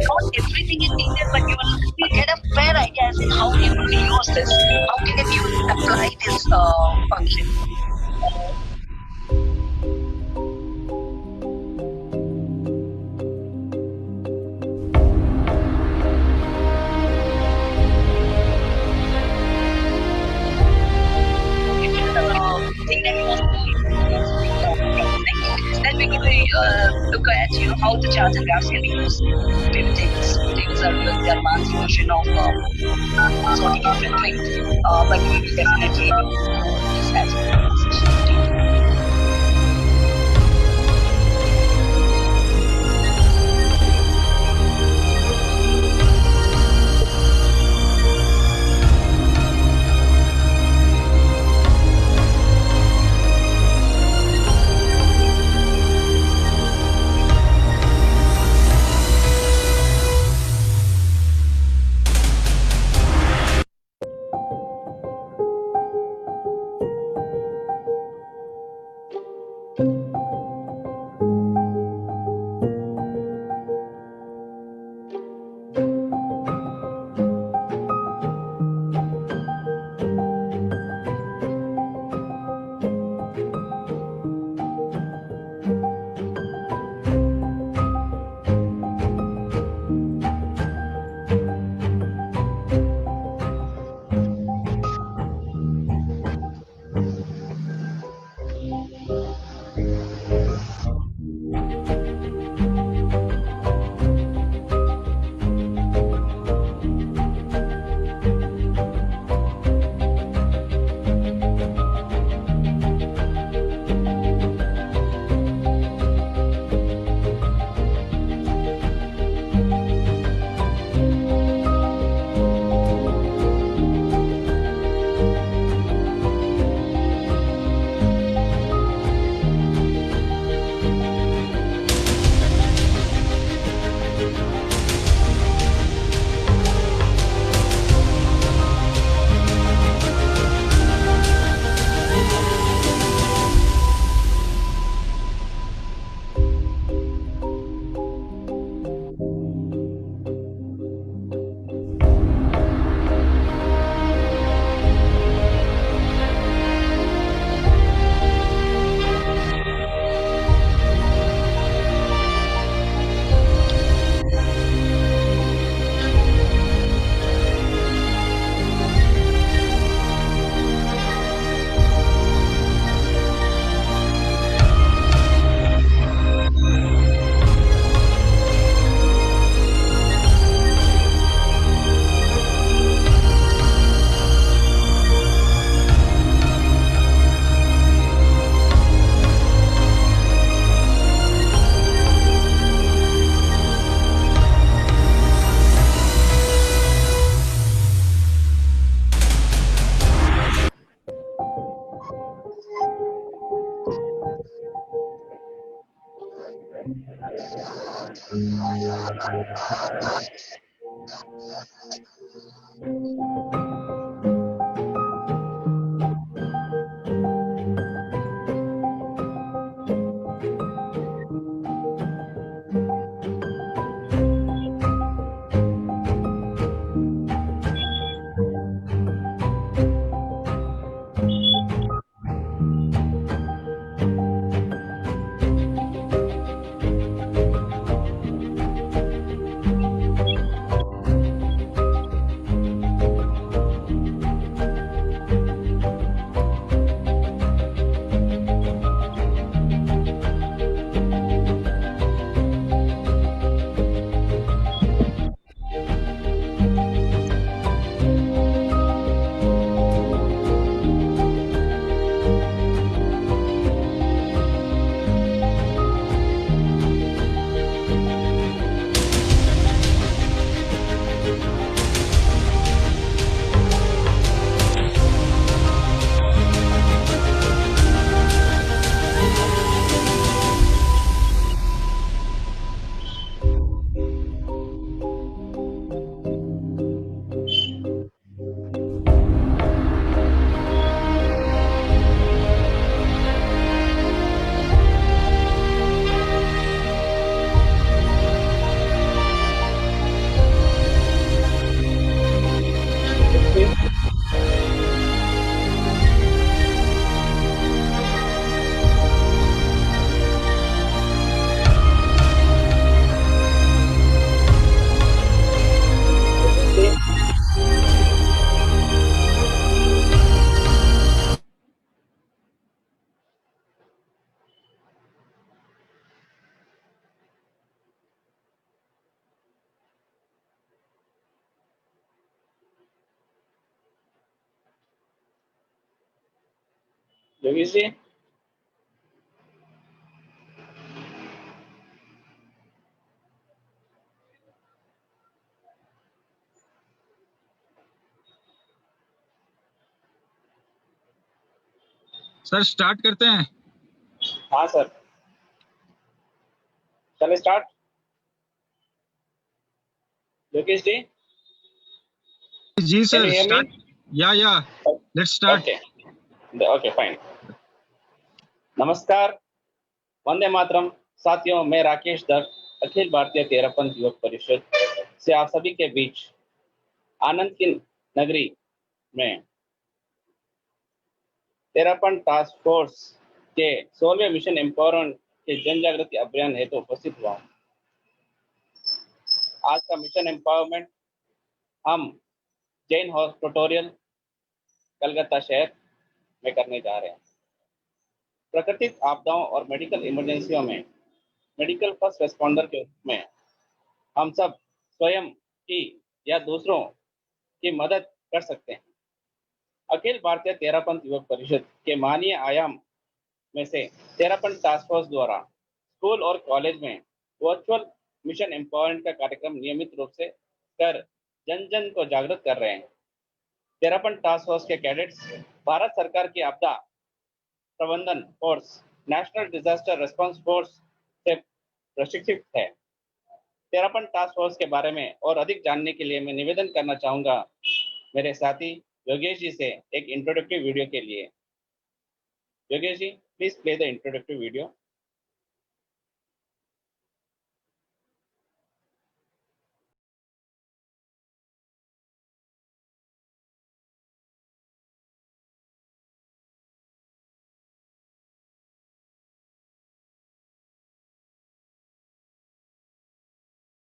Not everything is needed, but you will get a fair idea as in how you will use this. How can you apply this function? If you think that you want to then we're going to look at how the charts and graphs can be used. We will take this the advanced version of sorting and filtering, but we will definitely do this as a Yogesh ji. Sir start करते हैं। हाँ sir, चलिए start. Yogesh ji जी sir hear me? Start. या let's start. Okay fine. नमस्कार, वंदे मातरम। साथियों, मैं राकेश दत्त अखिल भारतीय तेरापंथ युवक परिषद से आप सभी के बीच आनंद की नगरी में तेरापंथ टास्क फोर्स के 16वें मिशन एम्पावरमेंट के जन जागृति अभियान हेतु उपस्थित हुआ। आज का मिशन एम्पावरमेंट हम जैन हाउस ट्यूटोरियल कलकत्ता शहर में करने जा रहे हैं। प्राकृतिक आपदाओं और मेडिकल इमरजेंसियों में मेडिकल फर्स्ट रेस्पॉन्डर के रूप में हम सब स्वयं की या दूसरों की मदद कर सकते हैं। अखिल भारतीय तेरापंथ युवक परिषद के माननीय आयाम में से तेरापंथ टास्क फोर्स द्वारा स्कूल और कॉलेज में वर्चुअल मिशन एम्पावरमेंट का कार्यक्रम नियमित रूप से कर जन जन को जागृत कर रहे हैं। तेरापंथ टास्क फोर्स के कैडेट्स भारत सरकार की आपदा प्रबंधन force national disaster response force से प्रशिक्षित है। तेरापंथ टास्क फोर्स के बारे में और अधिक जानने के लिए मैं निवेदन करना चाहूंगा मेरे साथी योगेश जी से एक इंट्रोडक्टिव वीडियो के लिए। Yogesh ji, please play the introductory video.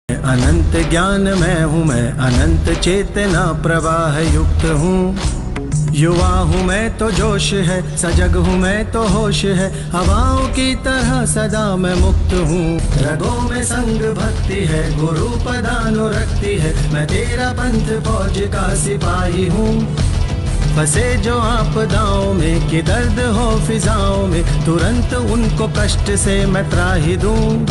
अनंत ज्ञान मैं हूँ, मैं अनंत चेतना प्रवाह युक्त हूँ। युवा हूँ मैं तो जोश है, सजग हूँ मैं तो होश है, हवाओं की तरह सदा मैं मुक्त हूँ। रगों में संग भक्ति है, गुरु पदानुरक्ति है, मैं तेरा पंथ फौज का सिपाही हूँ। फंसे जो आपदाओं में कि दर्द हो फिजाओं में, तुरंत उनको कष्ट से मैं त्राहि दूँ।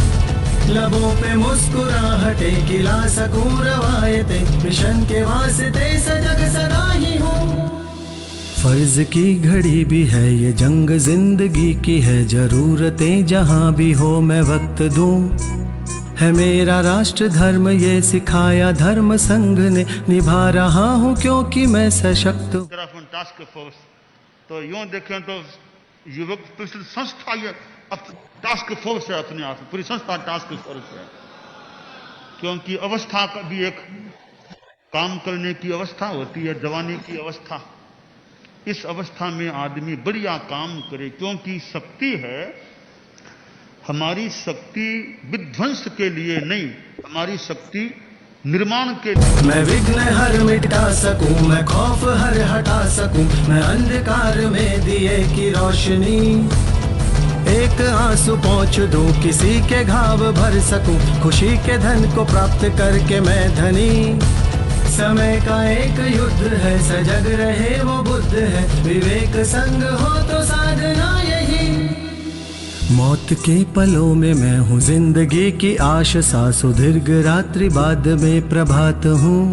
लबों पे मुस्कुराहटे खिला सकूं रवायतें, मिशन के वास्ते सजग सदा ही हूँ। फर्ज की घड़ी भी है ये जंग जिंदगी की है, जरूरतें जहाँ भी हो मैं वक्त दूं। है मेरा राष्ट्र धर्म ये सिखाया धर्म संघ ने, निभा रहा हूँ क्योंकि मैं सशक्त हूँ। टास्क फोर्स तो यूँ देखें तो युवक परिषद संस्था ये टास्क फोर्स है, अपने आप पूरी संस्था टास्क फोर्स है। क्योंकि अवस्था का भी एक काम करने की अवस्था होती है, जवानी की अवस्था। इस अवस्था में आदमी बढ़िया काम करे, क्योंकि शक्ति है हमारी शक्ति विध्वंस के लिए नहीं, हमारी शक्ति निर्माण के लिए। मैं विघ्न हर मिटा सकूं, मैं खौफ हर हटा सकूं, मैं अंधकार में दिए की रोशनी। एक आंसू पहुँच दूं, किसी के घाव भर सकूं, खुशी के धन को प्राप्त करके मैं धनी। समय का एक युद्ध है, सजग रहे वो बुद्ध है, विवेक संग हो तो साधना यही। मौत के पलों में मैं हूँ जिंदगी की आश सा, सुदीर्घ रात्रि बाद में प्रभात हूँ।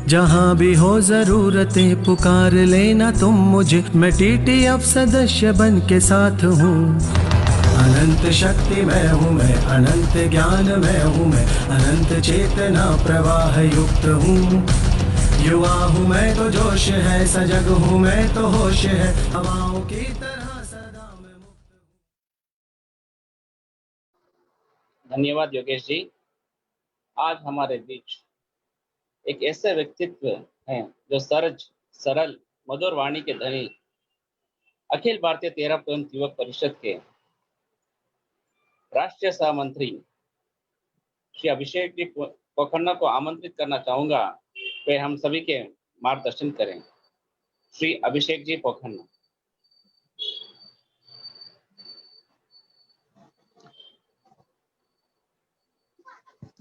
जहाँ भी हो जरूरतें पुकार लेना तुम मुझे, मैं TTF सदस्य बन के साथ हूँ। अनंत शक्ति मैं हूँ मैं, अनंत ज्ञान मैं हूँ मैं, अनंत चेतना प्रवाह युक्त हूँ। युवा हूँ मैं तो जोश है, सजग हूँ मैं तो होश है, हवाओं की तरह सदा मैं मुक्त हूँ। धन्यवाद योगेश जी। आज हमारे बीच एक ऐसे व्यक्तित्व हैं जो सरज सरल मधुर वाणी के धनी अखिल भारतीय तेरापंथ युवक परिषद के राष्ट्रीय सह मंत्री श्री अभिषेक जी पोखन्ना को आमंत्रित करना चाहूंगा, वे हम सभी के मार्गदर्शन करें। श्री अभिषेक जी पोखन्ना।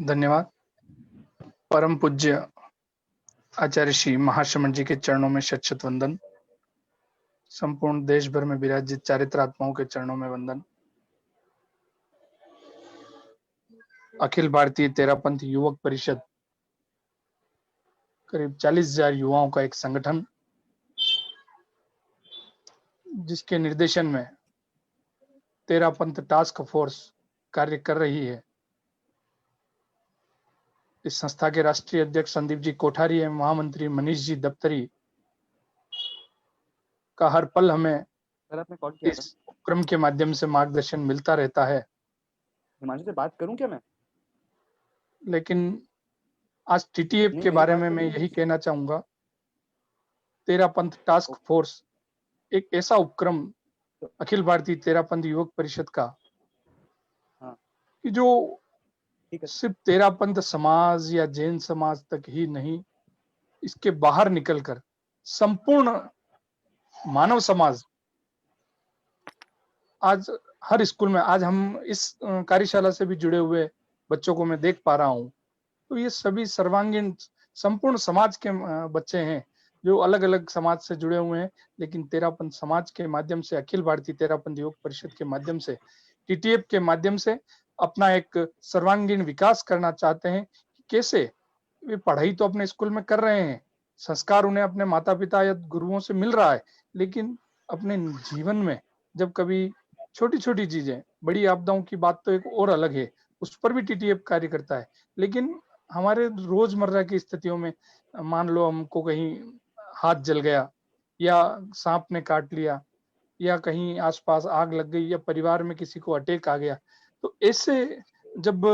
धन्यवाद। परम पूज्य आचार्य श्री महाश्रमण जी के चरणों में शत शत वंदन। संपूर्ण देश भर में विराजित चारित्र आत्माओं के चरणों में वंदन। अखिल भारतीय तेरापंथ युवक परिषद करीब 40,000 युवाओं का एक संगठन, जिसके निर्देशन में तेरापंथ टास्क फोर्स कार्य कर रही है। इस संस्था के राष्ट्रीय अध्यक्ष संदीप जी कोठारी एवं महामंत्री मनीष जी दफ्तरी का हर पल हमें सर आपने कॉल किया था? इस उपक्रम के माध्यम से मार्गदर्शन मिलता रहता है। हिमांशु से बात करूं क्या मैं? लेकिन आज टीटीएफ नहीं, के मेरी बारे बात में तो मैं नहीं। यही कहना चाहूंगा, तेरापंथ टास्क फोर्स एक ऐसा उपक्रम अखिल भारतीय तेरापंथ युवक परिषद का, हाँ। कि जो ठीक है। सिर्फ तेरापंथ समाज या जैन समाज तक ही नहीं, इसके बाहर निकलकर संपूर्ण मानव समाज, आज हर स्कूल में, आज हम इस कार्यशाला से भी जुड़े हुए बच्चों को मैं देख पा रहा हूं, तो ये सभी सर्वांगीण संपूर्ण समाज के बच्चे हैं, जो अलग अलग समाज से जुड़े हुए हैं, लेकिन तेरापंथ समाज के माध्यम से, अखिल भारतीय तेरापंथ युवक परिषद के माध्यम से, टीटीएफ के माध्यम से अपना एक सर्वांगीण विकास करना चाहते हैं। कि कैसे वे पढ़ाई तो अपने स्कूल में कर रहे हैं, संस्कार उन्हें अपने माता पिता या गुरुओं से मिल रहा है, लेकिन अपने जीवन में जब कभी छोटी छोटी चीजें, बड़ी आपदाओं की बात तो एक और अलग है, उस पर भी टीटीएफ कार्य करता है, लेकिन हमारे रोजमर्रा की स्थितियों में, मान लो हमको कहीं हाथ जल गया, या सांप ने काट लिया, या कहीं आसपास आग लग गई, या परिवार में किसी को अटैक आ गया, तो ऐसे जब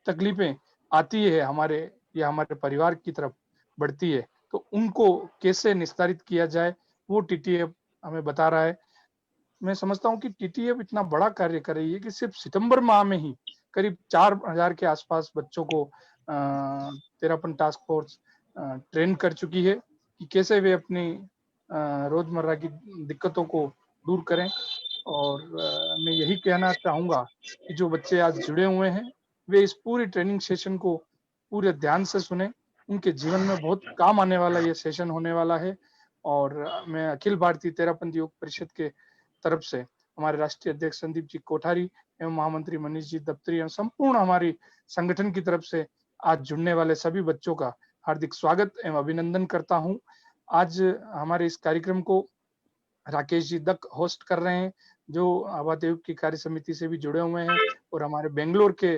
तकलीफें आती है हमारे या हमारे परिवार की तरफ बढ़ती है, तो उनको कैसे निस्तारित किया जाए, वो टीटीएफ हमें बता रहा है। मैं समझता हूँ कि टीटीएफ इतना बड़ा कार्य कर रही है कि सिर्फ सितंबर माह में ही करीब 4,000 के आसपास बच्चों को तेरापंथ टास्क फोर्स ट्रेन कर चुकी है कि कैसे वे अपनी रोजमर्रा की दिक्कतों को दूर करें। और मैं यही कहना चाहूंगा कि जो बच्चे आज जुड़े हुए हैं, वे इस पूरी ट्रेनिंग सेशन को पूरे ध्यान से सुने, उनके जीवन में बहुत काम आने वाला ये सेशन होने वाला है। और मैं अखिल भारतीय तेरापंथ युवक परिषद के तरफ से हमारे राष्ट्रीय अध्यक्ष संदीप जी कोठारी एवं महामंत्री मनीष जी दफ्तरी एवं संपूर्ण हमारी संगठन की तरफ से आज जुड़ने वाले सभी बच्चों का हार्दिक स्वागत एवं अभिनंदन करता हूं। आज हमारे इस कार्यक्रम को राकेश जी दक होस्ट कर रहे हैं, जो आवास आयोग की कार्य समिति से भी जुड़े हुए हैं और हमारे बेंगलोर के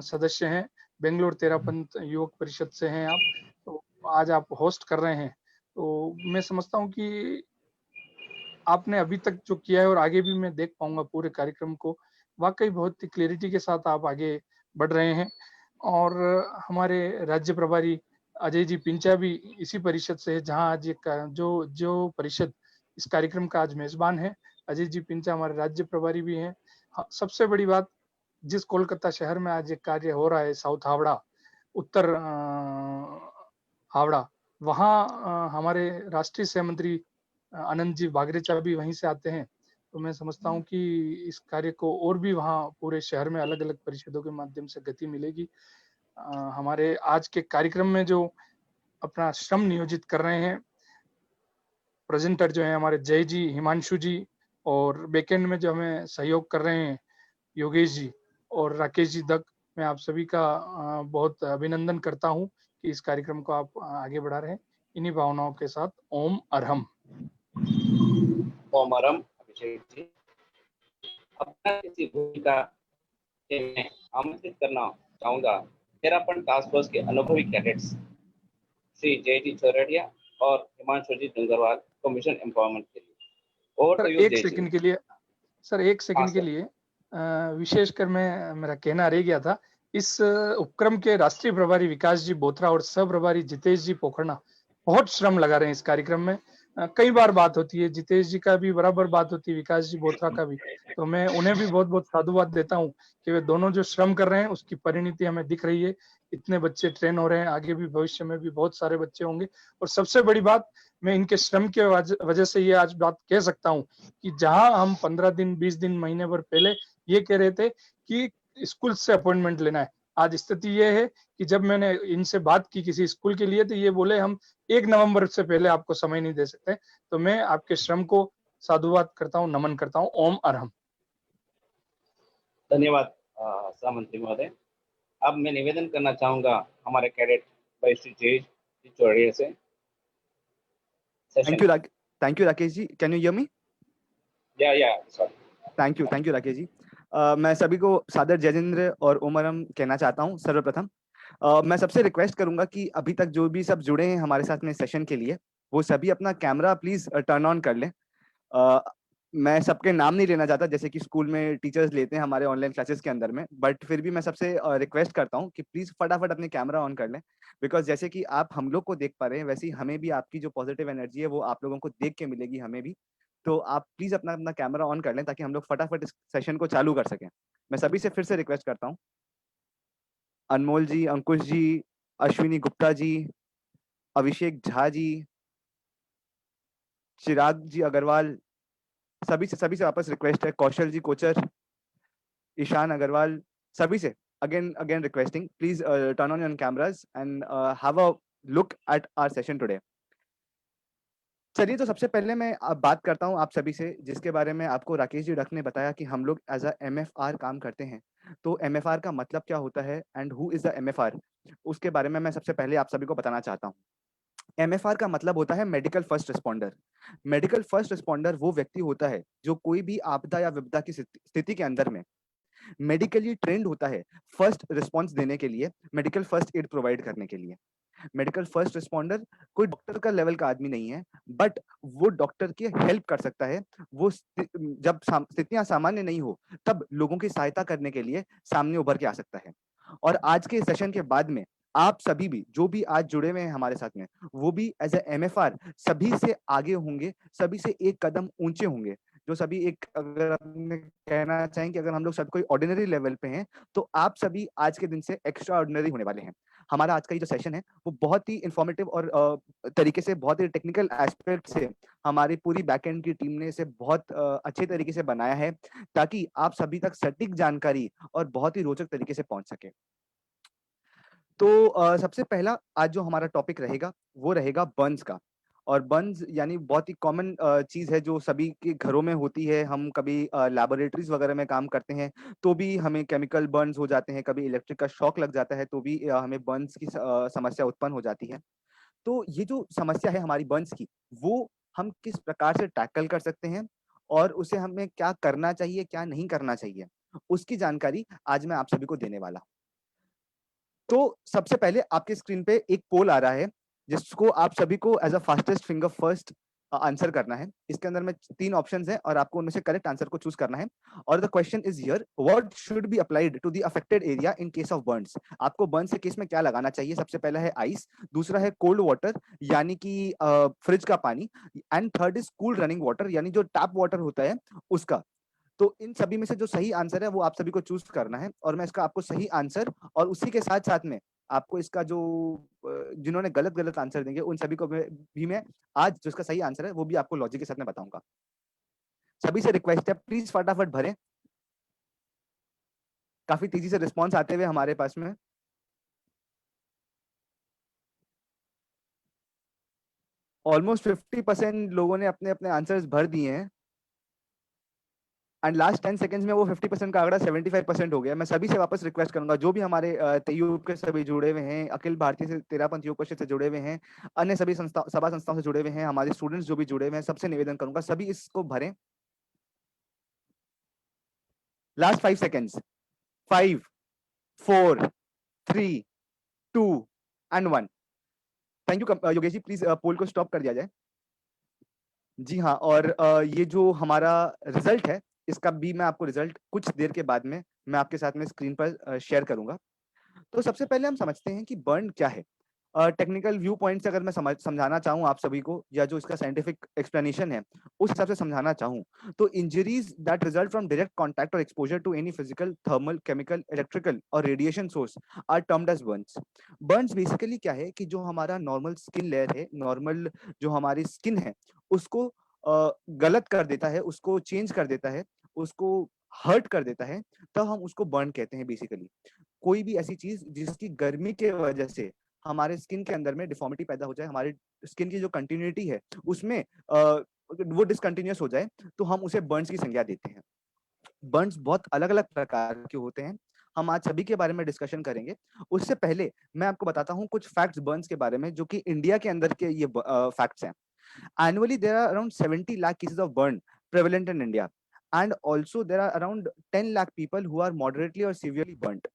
सदस्य हैं, बेंगलोर तेरापंथ युवक परिषद से हैं आप, तो आज आप होस्ट कर रहे हैं। तो मैं समझता हूं कि आपने अभी तक जो किया है और आगे भी मैं देख पाऊंगा पूरे कार्यक्रम को, वाकई बहुत ही क्लैरिटी के साथ आप आगे बढ़ रहे हैं। और हमारे राज्य प्रभारी अजय जी पिंचा भी इसी परिषद से है, जहां आज जो परिषद इस कार्यक्रम का आज मेजबान है, अजय जी पिंचा हमारे राज्य प्रभारी भी हैं। सबसे बड़ी बात, जिस कोलकाता शहर में आज एक कार्य हो रहा है, साउथ हावड़ा, उत्तर हावड़ा, वहाँ हमारे राष्ट्रीय सह मंत्री आनंद जी बागरेचा भी वहीं से आते हैं। तो मैं समझता हूँ कि इस कार्य को और भी वहाँ पूरे शहर में अलग अलग परिषदों के माध्यम से गति मिलेगी। हमारे आज के कार्यक्रम में जो अपना श्रम नियोजित कर रहे हैं प्रेजेंटर जो है हमारे जय जी, हिमांशु जी, और बैकएंड में जो हमें सहयोग कर रहे हैं योगेश जी और राकेश जी दक, मैं आप सभी का बहुत अभिनंदन करता हूं कि इस कार्यक्रम को आप आगे बढ़ा रहे हैं। इन्हीं भावनाओं के साथ ओम अरहम। ओम अरहम। अभिषेक जी, अपना किसी भूमिका में आमंत्रित करना चाहूंगा तेरापंथ टास्क फोर्स के अनुभवी कैडेट्स श्री जय जी चौरड़िया और हिमांशु जी डूंगरवाल को मिशन एम्पावरमेंट के लिए। और सर, एक सेकंड के लिए विशेषकर मेरा कहना रह गया था, इस उपक्रम के राष्ट्रीय प्रभारी विकास जी बोथरा और सह प्रभारी जितेश जी पोखरना बहुत श्रम लगा रहे हैं इस कार्यक्रम में। कई बार बात होती है, जितेश जी का भी बराबर बात होती है, विकास जी बोथरा का भी, तो मैं उन्हें भी बहुत बहुत साधुवाद देता हूं कि वे दोनों जो श्रम कर रहे हैं उसकी परिणति हमें दिख रही है। इतने बच्चे ट्रेन हो रहे हैं, आगे भी भविष्य में भी बहुत सारे बच्चे होंगे। और सबसे बड़ी बात, मैं इनके श्रम के वजह से ये आज बात कह सकता हूँ कि जहां हम 15 दिन, 20 दिन, महीने भर पहले ये कह रहे थे कि स्कूल से अपॉइंटमेंट लेना है, आज स्थिति ये है कि जब मैंने इनसे बात की किसी स्कूल के लिए, तो ये बोले हम 1 नवंबर से पहले आपको समय नहीं दे सकते। तो मैं आपके श्रम को साधुवाद करता हूँ, नमन करता हूँ। ओम अरहम। धन्यवाद सहमंत्री महोदय। अब मैं निवेदन करना चाहूंगा हमारे कैडेट बरिश्री तेज चिचोड़िया से। Thank you Rakesh ji. Can you hear me? या sorry. Thank you Rakesh ji. मैं सभी को सादर जयेंद्र और ओमरम कहना चाहता हूँ। सर्वप्रथम मैं सबसे रिक्वेस्ट करूंगा कि अभी तक जो भी सब जुड़े हैं हमारे साथ में सेशन के लिए, वो सभी अपना कैमरा प्लीज टर्न ऑन कर लें। मैं सबके नाम नहीं लेना चाहता, जैसे कि स्कूल में टीचर्स लेते हैं हमारे ऑनलाइन क्लासेस के अंदर में, बट फिर भी मैं सबसे रिक्वेस्ट करता हूँ कि प्लीज फटाफट अपने कैमरा ऑन कर लें, बिकॉज जैसे कि आप हम लोग को देख पा रहे हैं, वैसे ही हमें भी आपकी जो पॉजिटिव एनर्जी है वो आप लोगों को देख के मिलेगी, हमें भी। तो आप प्लीज अपना अपना कैमरा ऑन कर लें ताकि हम लोग फटाफट इस सेशन को चालू कर सकें। मैं सभी से फिर से रिक्वेस्ट करता हूँ, अनमोल जी, अंकुश जी, अश्विनी गुप्ता जी, अभिषेक झा जी, चिराग जी अग्रवाल, सभी से वापस रिक्वेस्ट है, कौशल जी कोचर, ईशान अग्रवाल, सभी से again requesting, please turn on your cameras and have a look at our session today. चलिए, तो सबसे पहले मैं बात करता हूं आप सभी से, जिसके बारे में आपको राकेश जी डक ने बताया कि हम लोग एज अ MFR काम करते हैं। तो MFR का मतलब क्या होता है and who is the MFR, उसके बारे में मैं सबसे पहले आप सभी को बताना चाहता हूँ। MFR का मतलब होता है medical first responder. Medical first responder वो व्यक्ति होता है जो कोई भी आपदा या विपदा की स्थिति के अंदर में मेडिकली ट्रेंड होता है फर्स्ट रिस्पॉन्स देने के लिए, मेडिकल फर्स्ट एड प्रोवाइड करने के लिए। मेडिकल फर्स्ट रिस्पॉन्डर कोई डॉक्टर का लेवल का आदमी नहीं है, बट वो डॉक्टर की हेल्प कर सकता है। वो जब स्थितियां सामान्य नहीं हो तब लोगों की सहायता करने के लिए सामने उभर के आ सकता है। और आज के सेशन के बाद में आप सभी भी जो भी आज जुड़े हुए हैं हमारे साथ में, वो भी एज ए MFR सभी से आगे होंगे, सभी से एक कदम ऊंचे होंगे। जो सभी एक, अगर आपने कहना चाहें कि अगर हम लोग सब कोई ऑर्डिनरी लेवल पे हैं, तो आप सभी आज के दिन से एक्स्ट्रा ऑर्डिनरी होने वाले हैं। हमारा आज का ये जो सेशन है वो बहुत ही इंफॉर्मेटिव और तरीके से, बहुत ही टेक्निकल एस्पेक्ट से हमारी पूरी बैकएंड की टीम ने इसे बहुत अच्छे तरीके से बनाया है, ताकि आप सभी तक सटीक जानकारी और बहुत ही रोचक तरीके से पहुंच सके। तो सबसे पहला आज जो हमारा टॉपिक रहेगा वो रहेगा बर्न्स का। और बर्न्स यानी बहुत ही कॉमन चीज है जो सभी के घरों में होती है। हम कभी लैबोरेटरीज वगैरह में काम करते हैं तो भी हमें केमिकल बर्न्स हो जाते हैं, कभी इलेक्ट्रिक का शॉक लग जाता है तो भी हमें बर्न्स की समस्या उत्पन्न हो जाती है। तो ये जो समस्या है हमारी बर्न्स की, वो हम किस प्रकार से टैकल कर सकते हैं और उसे हमें क्या करना चाहिए, क्या नहीं करना चाहिए, उसकी जानकारी आज मैं आप सभी को देने वाला हूं। तो सबसे पहले आपके स्क्रीन पे एक पोल आ रहा है जिसको आप सभी को as a fastest finger first answer करना है। इसके अंदर में 3 ऑप्शंस हैं और आपको उनमें से करेक्ट आंसर को चूज करना है। और the question is here, what should be applied to the affected area in case of burns. आपको बर्न्स के केस में क्या लगाना चाहिए? सबसे पहला है आइस, दूसरा है कोल्ड वाटर यानी कि फ्रिज का पानी, and third is cool running water यानी जो टैप वाटर होता है उसका। तो इन सभी में से जो सही आंसर है वो आप सभी को चूज करना है और मैं इसका आपको सही आंसर और उसी के साथ साथ में आपको इसका जो जिन्होंने गलत आंसर देंगे उन सभी को भी मैं आज जो इसका सही आंसर है वो भी आपको लॉजिक के साथ में बताऊंगा। सभी से रिक्वेस्ट है प्लीज फटाफट भरें। काफी तेजी से रिस्पॉन्स आते हुए हमारे पास में। ऑलमोस्ट 50% लोगों ने अपने अपने आंसर्स भर दिए हैं एंड लास्ट 10 सेकंड्स में वो 50% का आंकड़ा 75% हो गया। मैं सभी से वापस रिक्वेस्ट करूंगा जो भी हमारे तेयूब के सभी जुड़े हुए हैं, अखिल भारतीय से तेरापंथ योग परिषद से जुड़े हुए हैं, अन्य सभी सभा संस्थाओं से जुड़े हुए हैं, हमारे स्टूडेंट्स जो भी जुड़े हुए हैं, सबसे निवेदन करूंगा सभी इसको भरें। Last 5 seconds, 5 4 3 2 and 1। Thank you Yogesh ji, please poll को स्टॉप कर दिया जाए। जी हाँ, और ये जो हमारा रिजल्ट है इसका भी मैं आपको रिजल्ट कुछ देर के बाद में मैं आपके साथ में स्क्रीन पर शेयर करूंगा। तो सबसे पहले हम समझते हैं कि बर्न क्या है। टेक्निकल व्यू पॉइंट से अगर मैं समझाना चाहूँ आप सभी को, या जो इसका साइंटिफिक एक्सप्लेनेशन है उस हिसाब से समझाना चाहूँ, तो injuries that result from direct contact और exposure to any physical, thermal, chemical, electrical और radiation source are termed as burns. Burns basically क्या है कि जो हमारा नॉर्मल स्किन लेयर है, नॉर्मल जो हमारी स्किन है उसको गलत कर देता है, उसको चेंज कर देता है, उसको हर्ट कर देता है, तब हम उसको बर्न कहते हैं बेसिकली। कोई भी ऐसी चीज जिसकी गर्मी के वजह से हमारे स्किन के अंदर में डिफॉर्मिटी पैदा हो जाए, हमारी स्किन की जो कंटिन्यूटी है उसमें वो डिसकंटिन्यूअस हो जाए, तो हम उसे बर्न्स की संज्ञा देते हैं। बर्न्स बहुत अलग अलग प्रकार के होते हैं, हम आज सभी के बारे में डिस्कशन करेंगे। उससे पहले मैं आपको बताता हूँ कुछ फैक्ट्स बर्न्स के बारे में, जो कि इंडिया के अंदर के ये फैक्ट्स हैं। Annually, there are around 70 lakh cases of burn prevalent in India. And also, there are around 10 lakh people who are moderately or severely burnt.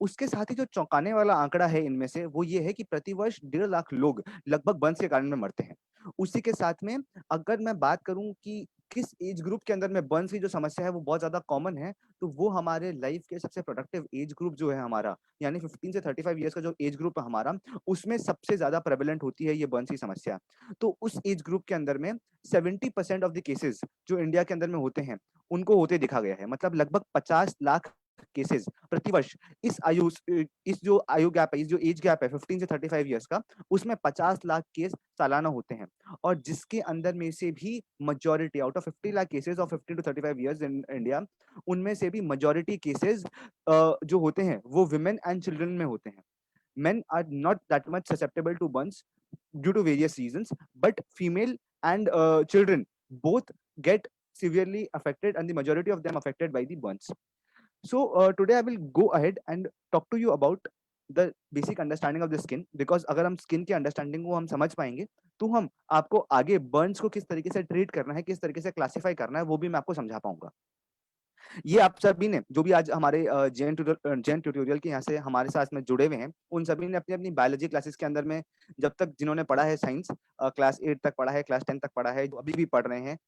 उसके साथ ही जो चौंकाने वाला आंकड़ा है इनमें से वो ये है कि प्रतिवर्ष 1.5 लाख लोग लगभग बर्न्स के कारण में मरते हैं। उसी के साथ में अगर मैं बात करूं कि किस एज ग्रुप के अंदर में बर्न्स की जो समस्या है वो बहुत ज्यादा कॉमन है, तो वो हमारे लाइफ के सबसे प्रोडक्टिव एज ग्रुप जो है हमारा, यानी 15 से 35 ईयर्स का जो एज ग्रुप है हमारा, उसमें सबसे ज्यादा प्रेवलेंट होती है ये बर्न्स की समस्या। तो उस एज ग्रुप के अंदर में 70% ऑफ द केसेस जो इंडिया के अंदर में होते हैं उनको होते देखा गया है। मतलब लगभग 50 लाख केसेस प्रतिवर्ष इस जो आयु गैप है, इस जो एज गैप है 15 से 35 इयर्स का, उसमें 50 लाख केस सालाना होते हैं। और जिसके अंदर में से भी majority out of 50 lakh cases of 15 to 35 years in India, उनमें से भी मेजॉरिटी केसेस जो होते हैं वो विमेन एंड चिल्ड्रन में होते हैं। Men are not that much susceptible to burns due to various reasons, but female and children both get severely affected, and the majority of them affected by the burns. So today I will go ahead and talk to you about the basic understanding of the skin, because अगर हम skin के understanding को हम समझ पाएंगे तो हम आपको आगे burns को किस तरीके से treat करना है, किस तरीके से classify करना है, वो भी मैं आपको समझा पाऊंगा। ये आप सभी ने जो भी आज हमारे जैन ट्यूटोरियल के यहाँ से हमारे साथ में जुड़े हुए हैं, उन सभी ने अपनी अपनी बायोलॉजी क्लासेस के अंदर में जब तक जिन्होंने पढ़ा है साइंस, क्लास 8 तक पढ़ा है, क्लास 10 तक पढ़ा है, जो अभी भी पढ़ रहे हैं,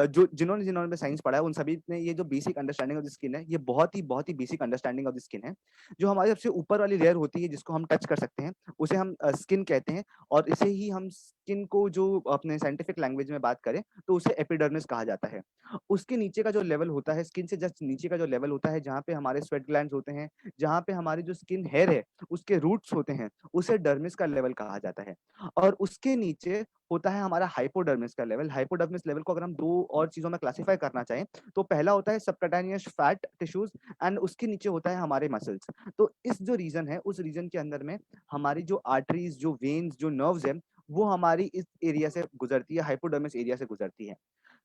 जो जिन्होंने जिन्होंने साइंस पढ़ा है, उन सभी ने ये जो basic understanding of the skin है, ये बहुत ही basic understanding of the skin है। जो हमारी सबसे ऊपर वाली लेयर होती है जिसको हम टच कर सकते हैं उसे हम स्किन कहते हैं, और इसे ही हम स्किन को जो अपने साइंटिफिक लैंग्वेज में बात करें तो उसे एपिडर्मिस कहा जाता है। उसके नीचे का जो लेवल होता है, स्किन से जस्ट नीचे का जो लेवल होता है, जहाँ पे हमारे स्वेट ग्लैंड्स होते हैं, जहाँ पे हमारी जो स्किन हेयर है उसके रूट्स होते हैं, उसे डर्मिस का लेवल कहा जाता है। और उसके नीचे होता है हमारा हाइपोडर्मिस का लेवल। हाइपोडर्मिस लेवल को अगर हम दो और चीजों में क्लासिफाई करना चाहें तो पहला होता है सबकटेनियस फैट टिश्यूज, एंड उसके नीचे होता है हमारे मसल्स। तो इस जो रीजन है, उस रीजन के अंदर में हमारी जो आर्टरीज, जो वेन्स, जो नर्व्स है, वो हमारी इस एरिया से गुजरती है, हाइपोडर्मिस एरिया से गुजरती है।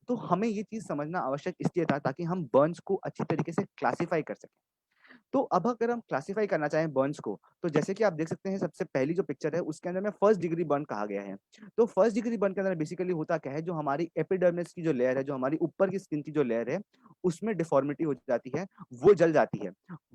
तो हमें ये चीज समझना आवश्यक इसलिए था ताकि हम बर्न्स को अच्छी तरीके से क्लासिफाई कर सकें। तो अब अगर हम क्लासिफाई करना चाहें बर्न्स को, तो जैसे कि आप देख सकते हैं सबसे पहली जो पिक्चर है उसके अंदर में फर्स्ट डिग्री बर्न कहा गया है। तो फर्स्ट डिग्री बर्न के अंदर बेसिकली होता क्या है, जो हमारी एपिडर्मिस की जो लेयर है, जो हमारी ऊपर की स्किन की जो लेयर है, उसमें डिफॉर्मिटी हो जाती है, वो जल जाती है।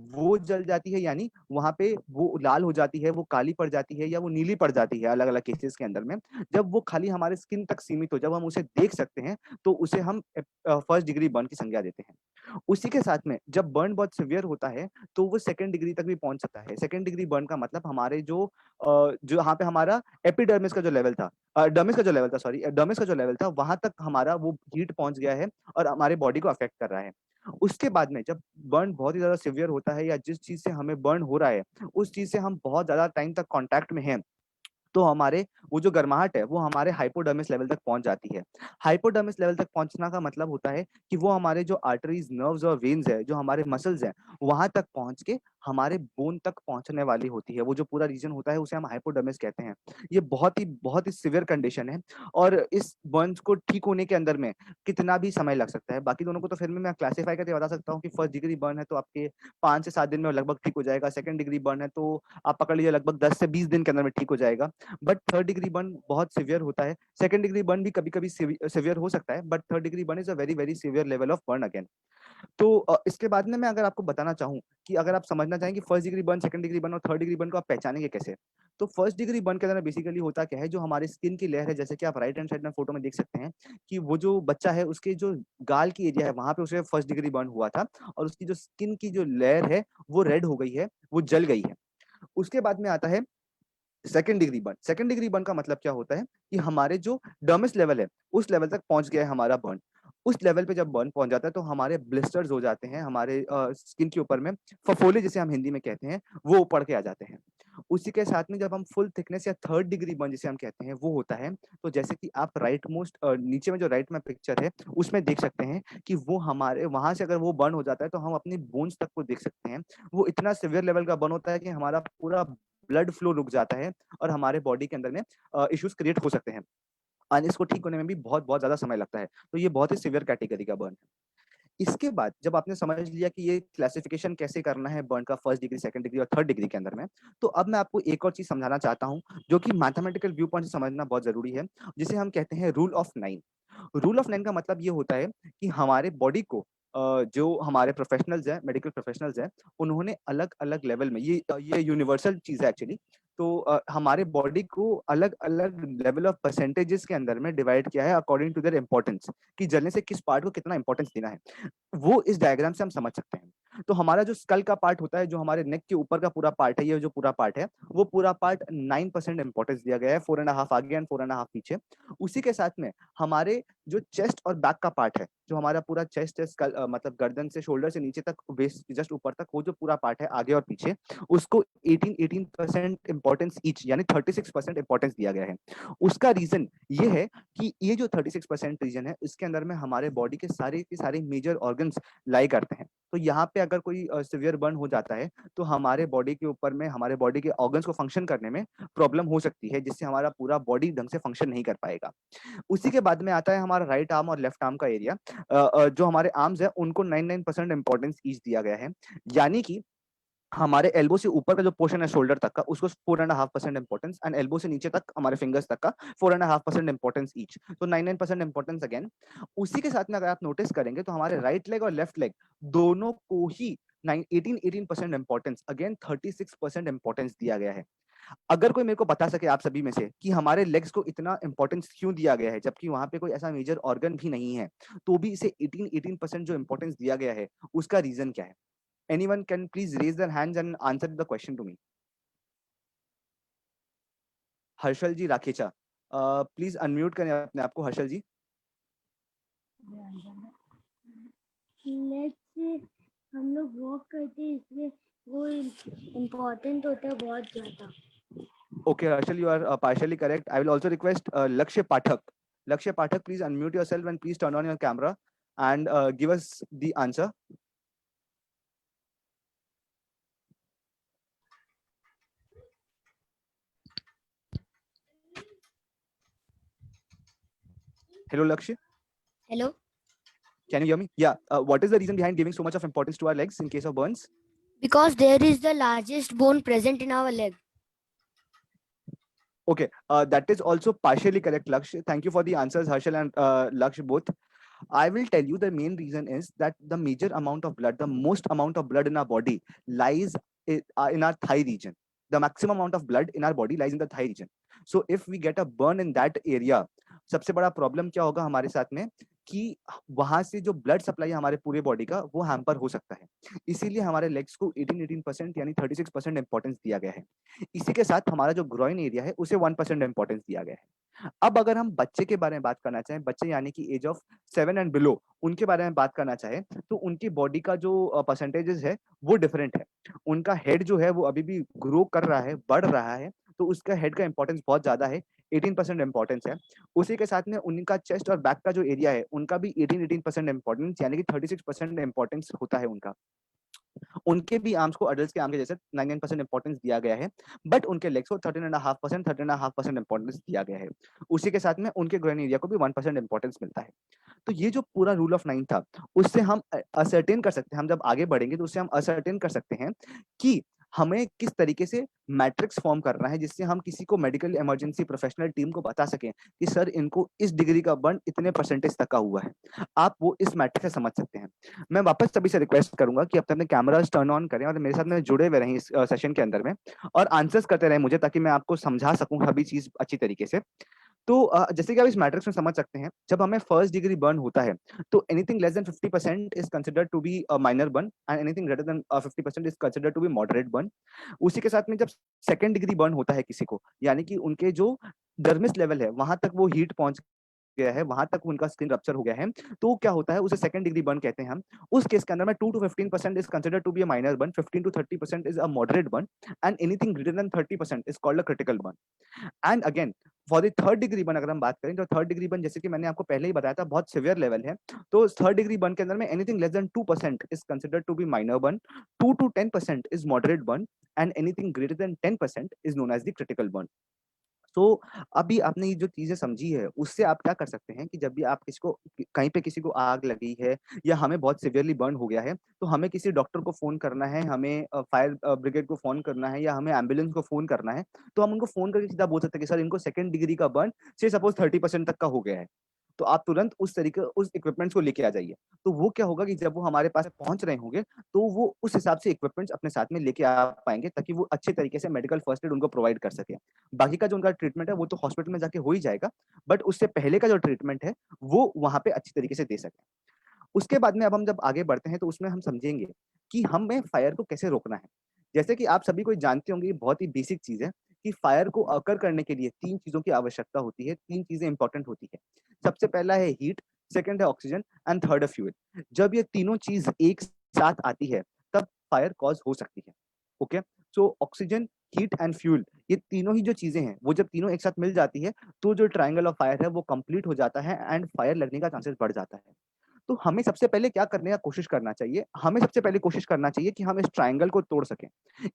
वो जल जाती है यानी वहां पे वो लाल हो जाती है, वो काली पड़ जाती है, या वो नीली पड़ जाती है अलग अलग केसेस के अंदर में। जब वो खाली हमारे स्किन तक सीमित हो, जब हम उसे देख सकते हैं, तो उसे हम फर्स्ट डिग्री बर्न की संज्ञा देते हैं। उसी के साथ में जब बर्न बहुत सिवियर होता है तो वो सेकंड डिग्री तक भी पहुंच सकता है। सेकंड डिग्री बर्न का मतलब हमारे जो यहाँ पे हमारा एपिडर्मिस का जो लेवल था, डर्मिस का जो लेवल था, सॉरी, डर्मिस का जो लेवल था, वहां तक हमारा वो हीट पहुंच गया है और हमारे बॉडी को अफेक्ट कर रहा है। उसके बाद में जब बर्न बहुत ही ज्यादा सिवियर होता है, या जिस चीज से हमें बर्न हो रहा है उस चीज से हम बहुत ज्यादा टाइम तक कांटेक्ट में हैं, तो हमारे वो जो गर्माहट है वो हमारे हाइपोडर्मिस लेवल तक पहुंच जाती है। हाइपोडर्मिस लेवल तक पहुंचना का मतलब होता है कि वो हमारे जो आर्टरीज, नर्व्स और वेन्स है, जो हमारे मसल्स हैं, वहां तक पहुंच के हमारे बोन तक पहुंचने वाली होती है। वो जो पूरा रीजन होता है उसे हम हाइपोडर्मिस कहते हैं। ये बहुत ही सिवियर कंडीशन है, और इस बर्न्स को ठीक होने के अंदर में कितना भी समय लग सकता है। बाकी दोनों को तो फिर मैं क्लासीफाई करके बता सकता हूँ कि फर्स्ट डिग्री बर्न है तो आपके 5 से 7 दिन में लगभग ठीक हो जाएगा। सेकंड डिग्री बर्न है तो आप पकड़ लीजिए लगभग 10 से 20 दिन के अंदर में ठीक हो जाएगा। बट थर्ड डिग्री बर्न बहुत सिवियर होता है। सेकंड डिग्री बर्न भी कभी कभी सिवियर हो सकता है, but third degree burn is a very severe level of burn again. तो इसके बाद में मैं अगर आपको बताना चाहूँ कि अगर आप समझना चाहें कि first degree burn, second degree burn और थर्ड डिग्री बर्न को आप पहचानेंगे कैसे, तो फर्स्ट डिग्री बर्न के अंदर बेसिकली होता क्या है, जो हमारी स्किन की लेयर है, जैसे कि आप राइट हैंड साइड में फोटो में देख सकते हैं कि वो जो बच्चा है उसके जो गाल की एरिया है वहां पे उसे फर्स्ट डिग्री बर्न हुआ था, और उसकी जो स्किन की जो लेयर है वो रेड हो गई है, वो जल गई है। उसके बाद में आता है second degree burn. Second degree burn का मतलब क्या होता है कि हमारे जो डर्मिस लेवल है उस लेवल तक पहुंच गया है हमारा बर्न। उस लेवल पे जब बर्न पहुंच जाता है तो हमारे ब्लिस्टर्स हो जाते हैं, हमारे स्किन के ऊपर में फफोले जिसे हम हिंदी में कहते हैं वो पड़ के आ जाते हैं। उसी के साथ में जब हम फुल थिकनेस या थर्ड डिग्री बर्न जिसे हम कहते हैं वो होता है, तो जैसे कि आप राइट मोस्ट नीचे में जो राइट में पिक्चर है उसमें देख सकते हैं कि वो हमारे वहां से अगर वो बर्न हो जाता है तो हम अपनी बोन्स तक को देख सकते हैं। वो इतना सिवियर लेवल का बर्न होता है कि हमारा पूरा ब्लड फ्लो रुक जाता है और हमारे बॉडी के अंदर में इश्यूज क्रिएट हो सकते हैं और इसको ठीक होने में भी बहुत बहुत ज्यादा समय लगता है। तो ये बहुत ही सिवियर कैटेगरी का बर्न है। इसके बाद जब आपने समझ लिया कि ये क्लासिफिकेशन कैसे करना है बर्न का फर्स्ट डिग्री, सेकंड डिग्री और थर्ड डिग्री के अंदर में, तो अब मैं आपको एक और चीज समझाना चाहता हूं जो कि मैथमेटिकल व्यू पॉइंट से समझना बहुत जरूरी है, जिसे हम कहते हैं रूल ऑफ 9। रूल ऑफ 9 का मतलब ये होता है कि हमारे बॉडी को जो हमारे प्रोफेशनल्स हैं, मेडिकल प्रोफेशनल्स हैं, उन्होंने अलग अलग लेवल में ये यूनिवर्सल चीज है एक्चुअली। तो हमारे बॉडी को अलग अलग लेवल ऑफ परसेंटेजेस के अंदर में डिवाइड किया है अकॉर्डिंग टू देयर इंपॉर्टेंस, कि जलने से किस पार्ट को कितना इंपॉर्टेंस देना है, वो इस डायग्राम से हम समझ सकते हैं। तो हमारा जो स्कल का पार्ट होता है, जो हमारे नेक के ऊपर का पूरा पार्ट है, ये जो पूरा पार्ट है वो पूरा पार्ट 9% इंपॉर्टेंस दिया गया है, 4.5 आगे एंड 4.5 पीछे। उसी के साथ में हमारे जो चेस्ट और बैक का पार्ट है, जो हमारा पूरा चेस्ट है, स्कल मतलब गर्दन से शोल्डर से नीचे तक, वेस्ट जस्ट ऊपर तक, वो जो पूरा पार्ट है आगे और पीछे, उसको 18% इंपॉर्टेंस ईच यानी 36% इंपॉर्टेंस दिया गया है। उसका रीजन ये है कि ये जो 36% रीजन है, इसके अंदर में हमारे बॉडी के सारे मेजर ऑर्गन्स लाई करते हैं। तो यहाँ पे अगर कोई सिवियर बर्न हो जाता है तो हमारे बॉडी के ऊपर में हमारे बॉडी के ऑर्गन्स को फंक्शन करने में प्रॉब्लम हो सकती है, जिससे हमारा पूरा बॉडी ढंग से फंक्शन नहीं कर पाएगा। उसी के बाद में आता है हमारा राइट आर्म और लेफ्ट आर्म का एरिया। जो हमारे आर्म्स है उनको 99% इंपॉर्टेंस ईच दिया गया है, यानी कि हमारे एल्बो से ऊपर का जो पोर्शन है शोल्डर तक का, उसको 4.5% इंपॉर्टेंस, एंड एल्बो से नीचे तक हमारे फिंगर्स तक का 4.5% इंपॉर्टेंस ईच, तो 99% इंपॉर्टेंस अगेन। उसी के साथ में अगर आप नोटिस करेंगे तो हमारे राइट लेग और लेफ्ट लेग दोनों को ही 18% इंपॉर्टेंस, अगेन 36% इंपॉर्टेंस दिया गया है। अगर कोई मेरे को बता सके आप सभी में से कि हमारे लेग्स को इतना इंपॉर्टेंस क्यों दिया गया है, जबकि वहां पे कोई ऐसा मेजर ऑर्गन भी नहीं है, तो भी इसे 18% जो इंपॉर्टेंस दिया गया है, उसका रीजन क्या है? Anyone can please raise their hands and answer the question to me. Harshal ji Rakhecha, please unmute करें अपने आप को, हर्षल जी। लेग से हम लोग वॉक करते हैं, इसलिए वो इम्पोर्टेंट होता है बहुत ज्यादा। Okay, Harshal, you are partially correct. I will also request Lakshya Pathak. Lakshya Pathak, please unmute yourself and please turn on your camera and give us the answer. Hello, Lakshya. Hello. Can you hear me? Yeah. What is the reason behind giving so much of importance to our legs in case of burns? Because there is the largest bone present in our leg. Okay, that is also partially correct, Laksh. Thank you for the answers, Harshal and Laksh both. I will tell you the main reason is that the major amount of blood, the most amount of blood in our body lies in our thigh region. The maximum amount of blood in our body lies in the thigh region. So if we get a burn in that area, सबसे बड़ा problem क्या होगा हमारे साथ में कि वहां से जो ब्लड सप्लाई हमारे पूरे बॉडी का वो हैम्पर हो सकता है। इसीलिए हमारे लेग्स को 18% यानी 36% इंपॉर्टेंस दिया गया है। इसी के साथ हमारा जो ग्रोइन एरिया है उसे 1% इंपॉर्टेंस दिया गया है। अब अगर हम बच्चे के बारे में बात करना चाहें, बच्चे यानी कि एज ऑफ 7 एंड बिलो, उनके बारे में बात करना चाहें, तो उनकी बॉडी का जो परसेंटेजेस है वो डिफरेंट है। उनका हेड जो है वो अभी भी ग्रो कर रहा है, बढ़ रहा है, तो उसका हेड का इंपॉर्टेंस बहुत ज्यादा है, 18% इंपॉर्टेंस है। उसी के साथ में उनका चेस्ट और बैक का जो एरिया है उनका भी 18% इंपॉर्टेंस यानी कि 36% इंपॉर्टेंस होता है उनका। उनके भी आर्म्स को अडल्ट्स के आर्म के जैसे 99% इंपॉर्टेंस दिया गया है, बट उनके लेग्स को 13.5% इंपॉर्टेंस दिया गया है। उसी के साथ में उनके ग्रोइन एरिया को भी 1% इंपॉर्टेंस मिलता है। तो ये जो पूरा रूल ऑफ 9 था, उससे हम असर्टेन कर सकते हैं, हम जब आगे बढ़ेंगे तो उससे हम असर्टेन कर सकते हैं कि हमें किस तरीके से मैट्रिक्स फॉर्म करना है, जिससे हम किसी को मेडिकल इमरजेंसी प्रोफेशनल टीम को बता सकें कि सर इनको इस डिग्री का बर्न इतने परसेंटेज तक का हुआ है। आप वो इस मैट्रिक्स से समझ सकते हैं। मैं वापस सभी से रिक्वेस्ट करूंगा कि अपने कैमरास टर्न ऑन करें और मेरे साथ में जुड़े हुए रहें इस सेशन के अंदर में और आंसर्स करते रहें मुझे, ताकि मैं आपको समझा सकूं सभी चीज अच्छी तरीके से। तो जैसे कि आप इस मैट्रिक्स में समझ सकते हैं, जब हमें फर्स्ट डिग्री बर्न होता है तो anything less than 50% is considered to be a minor burn and anything greater than 50% is considered to be moderate burn. उसी के साथ में जब सेकंड डिग्री बर्न होता है किसी को, यानी कि उनके जो डर्मिस लेवल है वहां तक वो हीट पहुंच गया है, वहां तक उनका स्किन रप्चर हो गया है, तो क्या होता है उसे सेकंड डिग्री बर्न कहते हैं हम। उस केस के अंदर में 2 to 15% is considered to be a minor burn, 15 to 30% is a moderate burn, and anything greater than 30% is called a critical burn. And again for the third degree burn अगर हम बात करें, तो थर्ड डिग्री बर्न जैसे कि मैंने आपको पहले ही बताया था बहुत सिवियर लेवल है, तो थर्ड डिग्री बर्न के अंदर में anything less than 2% is considered to be minor burn, 2 to 10% is moderate burn, and anything greater than 10% is known as the critical burn. तो अभी आपने ये जो चीजें समझी है, उससे आप क्या कर सकते हैं कि जब भी आप किसी को कहीं पे किसी को आग लगी है या हमें बहुत सिवियरली बर्न हो गया है, तो हमें किसी डॉक्टर को फोन करना है, हमें फायर ब्रिगेड को फोन करना है, या हमें एम्बुलेंस को फोन करना है, तो हम उनको फोन करके सीधा बोल सकते हैं कि सर इनको सेकंड डिग्री का बर्न से सपोज 30% तक का हो गया है, तो आप तुरंत उस तरीके उस इक्विपमेंट्स को लेके आ जाइए। तो वो क्या होगा कि जब वो हमारे पास पहुंच रहे होंगे, तो वो उस हिसाब से इक्विपमेंट्स अपने साथ में लेके आ पाएंगे, ताकि वो अच्छे तरीके से मेडिकल फर्स्ट एड उनको प्रोवाइड कर सके। बाकी का जो उनका ट्रीटमेंट है वो तो हॉस्पिटल में जाके हो ही जाएगा, बट उससे पहले का जो ट्रीटमेंट है वो वहां पे अच्छी तरीके से दे सके। उसके बाद में अब हम जब आगे बढ़ते हैं, तो उसमें हम समझेंगे कि हमें फायर को कैसे रोकना है। जैसे कि आप सभी को जानते होंगे, ये बहुत ही बेसिक चीज है कि फायर को अकर करने के लिए 3 चीजों की आवश्यकता होती है, 3 चीजें इंपॉर्टेंट होती है। सबसे पहला है हीट, सेकंड है ऑक्सीजन, एंड थर्ड है फ्यूल। जब ये तीनों चीज एक साथ आती है, तब फायर कॉज हो सकती है। Okay, so oxygen, heat and fuel, ये तीनों ही जो चीजें हैं, वो जब तीनों एक साथ मिल जाती है, तो जो ट्रायंगल ऑफ फायर है वो कंप्लीट हो जाता है, एंड फायर लगने का चांसेस बढ़ जाता है। तो हमें सबसे पहले क्या करने का कोशिश करना चाहिए, हमें सबसे पहले कोशिश करना चाहिए कि हम इस ट्रायंगल को तोड़ सकें।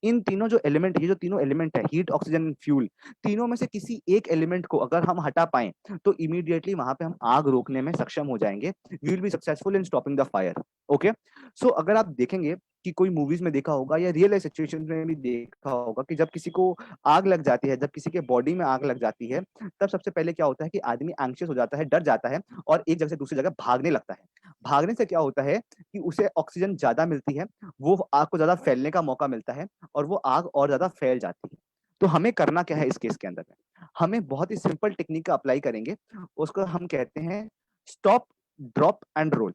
इन तीनों जो एलिमेंट, ये जो तीनों एलिमेंट है, हीट, ऑक्सीजन, फ्यूल, तीनों में से किसी एक एलिमेंट को अगर हम हटा पाएं, तो इमीडिएटली वहां पे हम आग रोकने में सक्षम हो जाएंगे। We will be successful in stopping the fire. Okay, so अगर आप देखेंगे कि कोई मूवीज में देखा होगा या रियल लाइफ सिचुएशन में भी देखा होगा कि जब किसी को आग लग जाती है, जब किसी के बॉडी में आग लग जाती है, तब सबसे पहले क्या होता है कि आदमी एंग्शियस हो जाता है, डर जाता है, और एक जगह से दूसरी जगह भागने लगता है। भागने से क्या होता है कि उसे ऑक्सीजन ज्यादा मिलती है, वो आग को ज्यादा फैलने का मौका मिलता है, और वो आग और ज्यादा फैल जाती है। तो हमें करना क्या है इस केस के अंदर में, हमें बहुत ही सिंपल टेक्निक का अप्लाई करेंगे। उसको हम कहते हैं स्टॉप, ड्रॉप एंड रोल।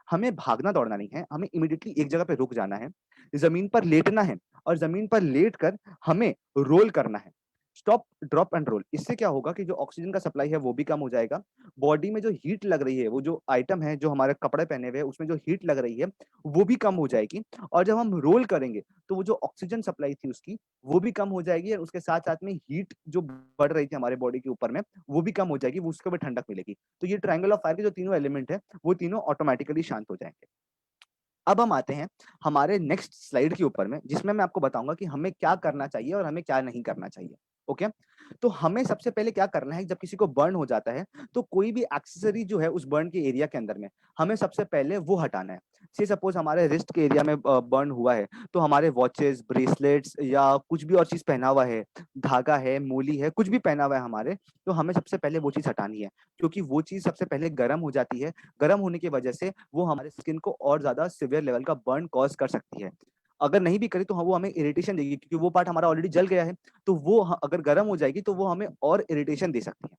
हमें भागना दौड़ना नहीं है, हमें इमीडिएटली एक जगह पे रुक जाना है, जमीन पर लेटना है, और जमीन पर लेट कर हमें रोल करना है। Stop, drop and roll. इससे क्या होगा कि जो ऑक्सीजन का सप्लाई है वो भी कम हो जाएगा, बॉडी में जो हीट लग रही है, वो जो आइटम है जो हमारे कपड़े पहने हुए हैं उसमें जो हीट लग रही है वो भी कम हो जाएगी, और जब हम रोल करेंगे तो वो जो ऑक्सीजन सप्लाई थी उसकी वो भी कम हो जाएगी, और उसके साथ साथ में हीट जो बढ़ रही थी हमारे बॉडी के ऊपर में वो भी कम हो जाएगी, वो उसको भी ठंडक मिलेगी। तो ये ट्रायंगल ऑफ फायर के जो तीनों एलिमेंट है वो तीनों ऑटोमेटिकली शांत हो जाएंगे। अब हम आते हैं हमारे नेक्स्ट स्लाइड के ऊपर में, जिसमें मैं आपको बताऊंगा कि हमें क्या करना चाहिए और हमें क्या नहीं करना चाहिए। ओके, तो हमें सबसे पहले क्या करना है, जब किसी को बर्न हो जाता है, तो कोई भी एक्सेसरी जो है उस बर्न के एरिया के अंदर में हमें सबसे पहले वो हटाना है। से सपोज हमारे रिस्ट के एरिया में बर्न हुआ है, तो हमारे वॉचेस, ब्रेसलेट्स या कुछ भी और चीज पहना हुआ है, धागा है, मोली है, कुछ भी पहना हुआ है हमारे, तो हमें सबसे पहले वो चीज हटानी है, क्योंकि वो चीज सबसे पहले गर्म हो जाती है। गर्म होने की वजह से वो हमारे स्किन को और ज्यादा सिवियर लेवल का बर्न कॉज कर सकती है। अगर नहीं भी करी तो वो हमें इरिटेशन देगी, क्योंकि वो पार्ट हमारा ऑलरेडी जल गया है, तो वो अगर गर्म हो जाएगी तो वो हमें और इरिटेशन दे सकती है।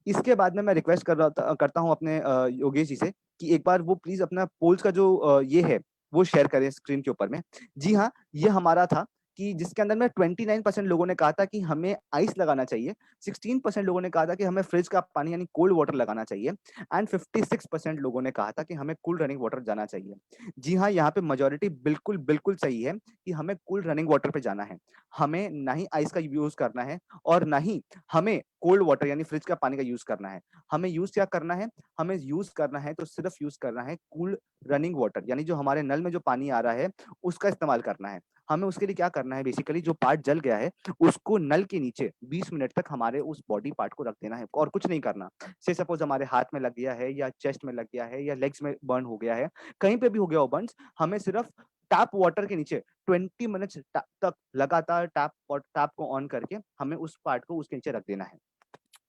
इसके बाद में मैं रिक्वेस्ट करता हूँ अपने योगेश जी से कि एक बार वो प्लीज अपना पोल्स का जो ये है वो शेयर करें स्क्रीन के ऊपर में। जी हाँ, ये हमारा था कि जिसके अंदर में 29% लोगों ने कहा था कि हमें आइस लगाना चाहिए, 16% लोगों ने कहा था कि हमें फ्रिज का पानी यानी कोल्ड वाटर लगाना चाहिए, एंड 56% लोगों ने कहा था कि हमें कूल रनिंग वाटर जाना चाहिए। जी हाँ, यहाँ पे मेजोरिटी बिल्कुल बिल्कुल सही है कि हमें कूल रनिंग वाटर पे जाना है। हमें ना ही आइस का यूज करना है, और ना ही हमें कोल्ड वाटर यानी फ्रिज का पानी का यूज करना है। हमें यूज क्या करना है, हमें यूज करना है तो सिर्फ यूज करना है कूल रनिंग वाटर, यानी जो हमारे नल में जो पानी आ रहा है उसका इस्तेमाल करना है। हमें उसके लिए क्या करना है, बेसिकली जो पार्ट जल गया है उसको नल के नीचे 20 मिनट तक हमारे उस बॉडी पार्ट को रख देना है, और कुछ नहीं करना। से सपोज हमारे हाथ में लग गया है, या चेस्ट में लग गया है, या लेग्स में बर्न हो गया है, कहीं पे भी हो गया हो बर्न, हमें सिर्फ टैप वाटर के नीचे 20 मिनट्स तक लगातार टैप को ऑन करके हमें उस पार्ट को उसके नीचे रख देना है।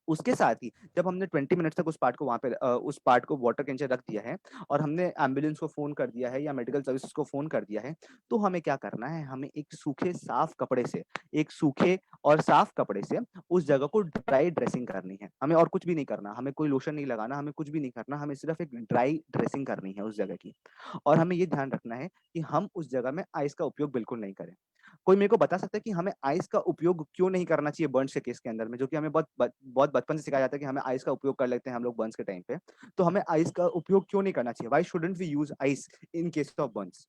उसके साथ ही जब हमने 20 मिनट तक उस पार्ट को वहां पे उस पार्ट को वाटर के नीचे रख दिया है, और हमने एम्बुलेंस को फोन कर दिया है या मेडिकल सर्विसेज को फोन कर दिया है, तो हमें क्या करना है, हमें एक सूखे साफ कपड़े से, एक सूखे और साफ कपड़े से उस जगह को ड्राई ड्रेसिंग करनी है। हमें और कुछ भी नहीं करना, हमें कोई लोशन नहीं लगाना, हमें कुछ भी नहीं करना, हमें सिर्फ एक ड्राई ड्रेसिंग करनी है उस जगह की। और हमें ये ध्यान रखना है कि हम उस जगह में आइस का उपयोग बिल्कुल नहीं करें। कोई मेरे को बता सकता है कि हमें आइस का उपयोग क्यों नहीं करना चाहिए बर्न्स के केस के अंदर में, जो कि हमें बहुत बचपन से सिखाया जाता है कि हमें आइस का उपयोग कर लेते हैं हम लोग बर्न्स के टाइम पे, तो हमें आइस का उपयोग क्यों नहीं करना चाहिए? Why shouldn't we use ice in case of burns?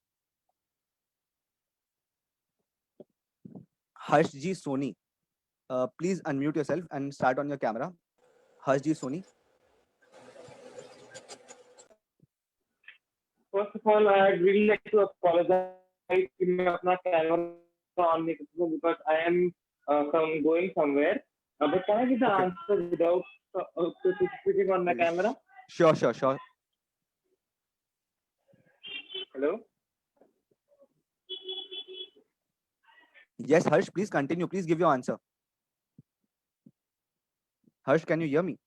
Harsh ji Soni, please unmute yourself and start on your camera. Harsh ji Soni. First of all, I'd really like to apologize कि मैं अपना camera on नहीं कर सकता because I am going somewhere. But can I get the answer without switching on my camera? Sure. Hello? Yes, Harsh, please continue. Please give your answer. Harsh, can you hear me?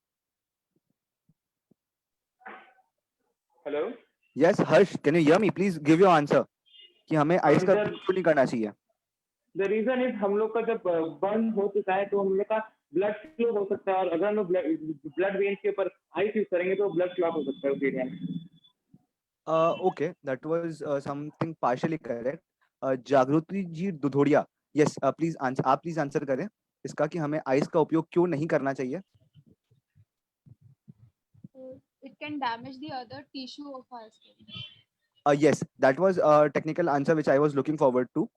Hello? Yes, Harsh, can you hear me? Please give your answer. कि हमें ice का उपयोग क्यों नहीं करना चाहिए? The reason is हम लोग का जब बर्न हो चुका है तो हम लोग का ब्लड फ्लो हो सकता है, और अगर हम लोग ब्लड वेन्स के ऊपर आइस यूज करेंगे तो ब्लड क्लॉट हो सकता है उस एरिया में. Okay, that was something partially correct. जागृति जी दुधोड़िया, yes, please answer. आप प्लीज आंसर करें इसका कि हमें आइस का उपयोग क्यों नहीं करना चाहिए? It can damage the other tissue of our skin. Yes, that was a technical answer which I was looking forward to.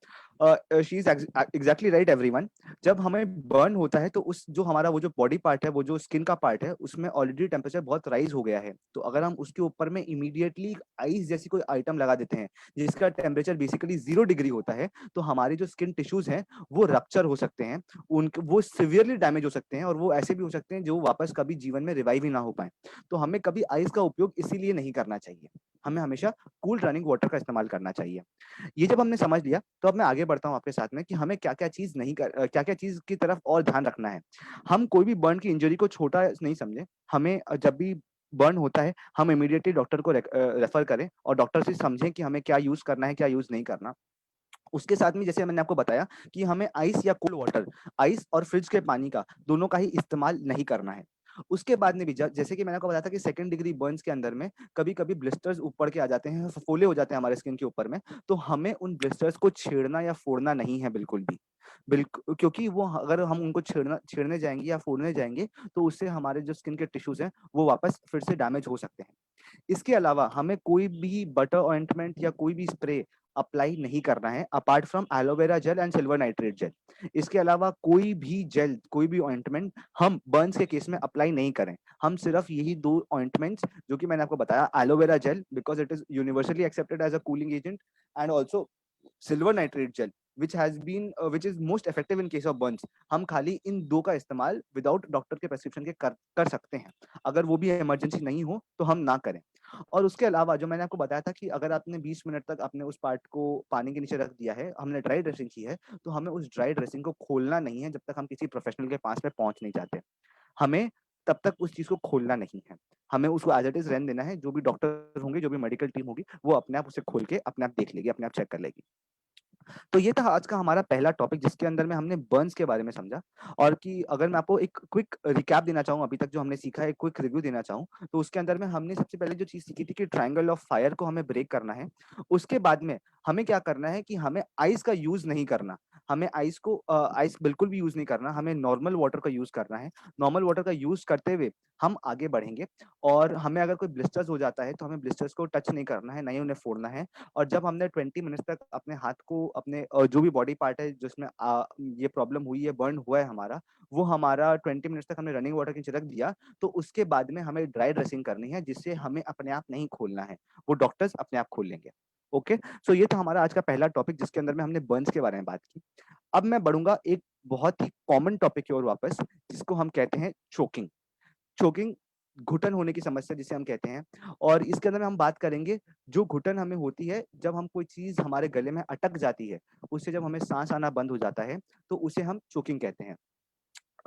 She is exactly right, everyone. जब हमें बर्न होता है तो उस जो हमारा वो जो बॉडी पार्ट है, वो जो स्किन का पार्ट है, उसमें ऑलरेडी टेम्परेचर बहुत राइज हो गया है. तो अगर हम उसके ऊपर में इमीडिएटली आइस जैसी कोई आइटम लगा देते हैं जिसका टेम्परेचर बेसिकली 0 डिग्री होता है, तो हमारे जो स्किन टिश्यूज हैं वो रप्चर हो सकते हैं, वो सिवियरली डैमेज हो सकते हैं, और वो ऐसे भी हो सकते हैं जो वापस कभी जीवन में रिवाइव ही ना हो पाए. तो हमें कभी आइस का उपयोग इसीलिए नहीं करना चाहिए. हमें हमेशा कूल रनिंग वाटर का इस्तेमाल करना चाहिए. ये जब हमने समझ लिया तो अब मैं आगे बढ़ता हूँ आपके साथ में कि हमें क्या क्या चीज की तरफ और ध्यान रखना है. हम कोई भी बर्न की इंजरी को छोटा नहीं समझे. हमें जब भी बर्न होता है हम इमीडिएटली डॉक्टर को रेफर करें और डॉक्टर से समझें कि हमें क्या यूज करना है, क्या यूज नहीं करना. उसके साथ में जैसे मैंने आपको बताया कि हमें आइस या कोल्ड वाटर, आइस और फ्रिज के पानी का दोनों का ही इस्तेमाल नहीं करना है. उसके बाद में भी जैसे कि मैंने आपको बताया था कि सेकंड डिग्री बर्न्स के अंदर में कभी कभी ब्लिस्टर्स ऊपर के आ जाते हैं, फफोले हो जाते हैं हमारे स्किन के ऊपर में. तो हमें उन ब्लिस्टर्स को छेड़ना या फोड़ना नहीं है बिल्कुल भी. बिल्कुल, क्योंकि वो अगर हम उनको छेड़ने जाएंगे या फोड़ने जाएंगे तो उससे हमारे जो स्किन के टिश्यूज हैं वो वापस फिर से डैमेज हो सकते हैं. इसके अलावा हमें कोई भी बटर ऑइंटमेंट या कोई भी स्प्रे अप्लाई नहीं करना है apart from aloe vera gel and silver nitrate gel. इसके अलावा कोई भी जेल, कोई भी ऑइंटमेंट हम बर्न्स के केस में अप्लाई नहीं करें. हम सिर्फ यही 2 ऑइंटमेंट्स जो कि मैंने आपको बताया, aloe vera gel because it is universally accepted as a cooling agent, and also silver nitrate gel which is most effective in case of burns. हम खाली इन 2 का इस्तेमाल विदाउट डॉक्टर के प्रेस्क्रिप्शन के कर सकते हैं. अगर वो भी इमरजेंसी नहीं हो तो हम ना करें. और उसके अलावा जो मैंने आपको बताया था कि अगर आपने 20 मिनट तक अपने उस पार्ट को पानी के नीचे रख दिया है, हमने ड्राई ड्रेसिंग की है, तो हमें उस ड्राई ड्रेसिंग को खोलना नहीं है जब तक हम किसी प्रोफेशनल के पास में पहुंच नहीं जाते. हमें तब तक उस चीज को खोलना नहीं है. हमें उसको एज इट इज रहने देना है. जो भी डॉक्टर होंगे, जो भी मेडिकल टीम होगी, वो अपने आप उसे खोल के अपने आप देख लेगी, अपने आप चेक कर लेगी. तो ये था आज का हमारा पहला टॉपिक जिसके अंदर में हमने बर्न्स के बारे में समझा. और कि अगर मैं आपको एक क्विक रिकैप देना चाहूँ अभी तक जो हमने सीखा है, एक क्विक रिव्यू देना चाहूँ, तो उसके अंदर में हमने सबसे पहले जो चीज सीखी थी कि ट्रायंगल ऑफ फायर को हमें ब्रेक करना है. उसके बाद में हमें क्या करना है कि हमें आइस का यूज नहीं करना. हमें आइस बिल्कुल भी यूज नहीं करना. हमें नॉर्मल वाटर का यूज करना है. नॉर्मल वाटर का यूज करते हुए हम आगे बढ़ेंगे. और हमें अगर कोई ब्लिस्टर्स हो जाता है तो हमें ब्लिस्टर्स को टच नहीं करना है, नहीं उन्हें फोड़ना है. और जब हमने 20 मिनट्स तक अपने हाथ को, अपने जो भी बॉडी पार्ट है जिसमें ये प्रॉब्लम हुई है, बर्न हुआ है हमारा, वो हमारा 20 मिनट्स तक हमने रनिंग वाटर के नीचे रख दिया, तो उसके बाद में हमें ड्राई ड्रेसिंग करनी है जिससे हमें अपने आप नहीं खोलना है. वो डॉक्टर्स अपने आप खोल लेंगे. ओके, सो ये था हमारा आज का पहला टॉपिक जिसके अंदर में हमने बर्न्स के बारे में बात की. अब मैं बढ़ूंगा एक बहुत ही कॉमन टॉपिक की ओर वापस, जिसको हम कहते हैं चोकिंग. चोकिंग घुटन होने की समस्या जिसे हम कहते हैं. और इसके अंदर में हम बात करेंगे जो घुटन हमें होती है जब हम कोई चीज हमारे गले में अटक जाती है, उससे जब हमें सांस आना बंद हो जाता है, तो उसे हम चोकिंग कहते हैं.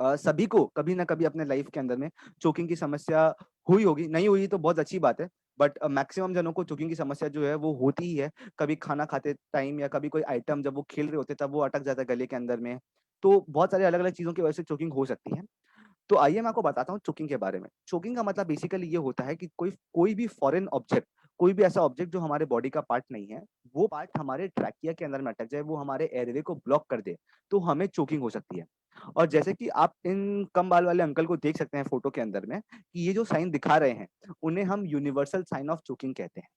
सभी को कभी ना कभी अपने लाइफ के अंदर में चोकिंग की समस्या हुई होगी. नहीं हुई तो बहुत अच्छी बात है, बट मैक्सिमम जनों को चोकिंग की समस्या जो है वो होती ही है. कभी खाना खाते टाइम या कभी कोई आइटम जब वो खेल रहे होते तब वो अटक जाता है गले के अंदर में. तो बहुत सारी अलग अलग चीजों की वजह से चोकिंग हो सकती है. तो आइए मैं आपको बताता हूँ चोकिंग के बारे में. चोकिंग का मतलब बेसिकली ये होता है कि कोई भी फॉरेन ऑब्जेक्ट, कोई भी ऐसा ऑब्जेक्ट जो हमारे बॉडी का पार्ट नहीं है, वो पार्ट हमारे ट्रैकिया के अंदर में अटक जाए, वो हमारे एयरवे को ब्लॉक कर दे, तो हमें चोकिंग हो सकती है। और जैसे कि आप इन कम बाल वाले अंकल को देख सकते हैं फोटो के अंदर में, कि ये जो साइन दिखा रहे हैं, उन्हें हम यूनिवर्सल साइन ऑफ चोकिंग कहते हैं।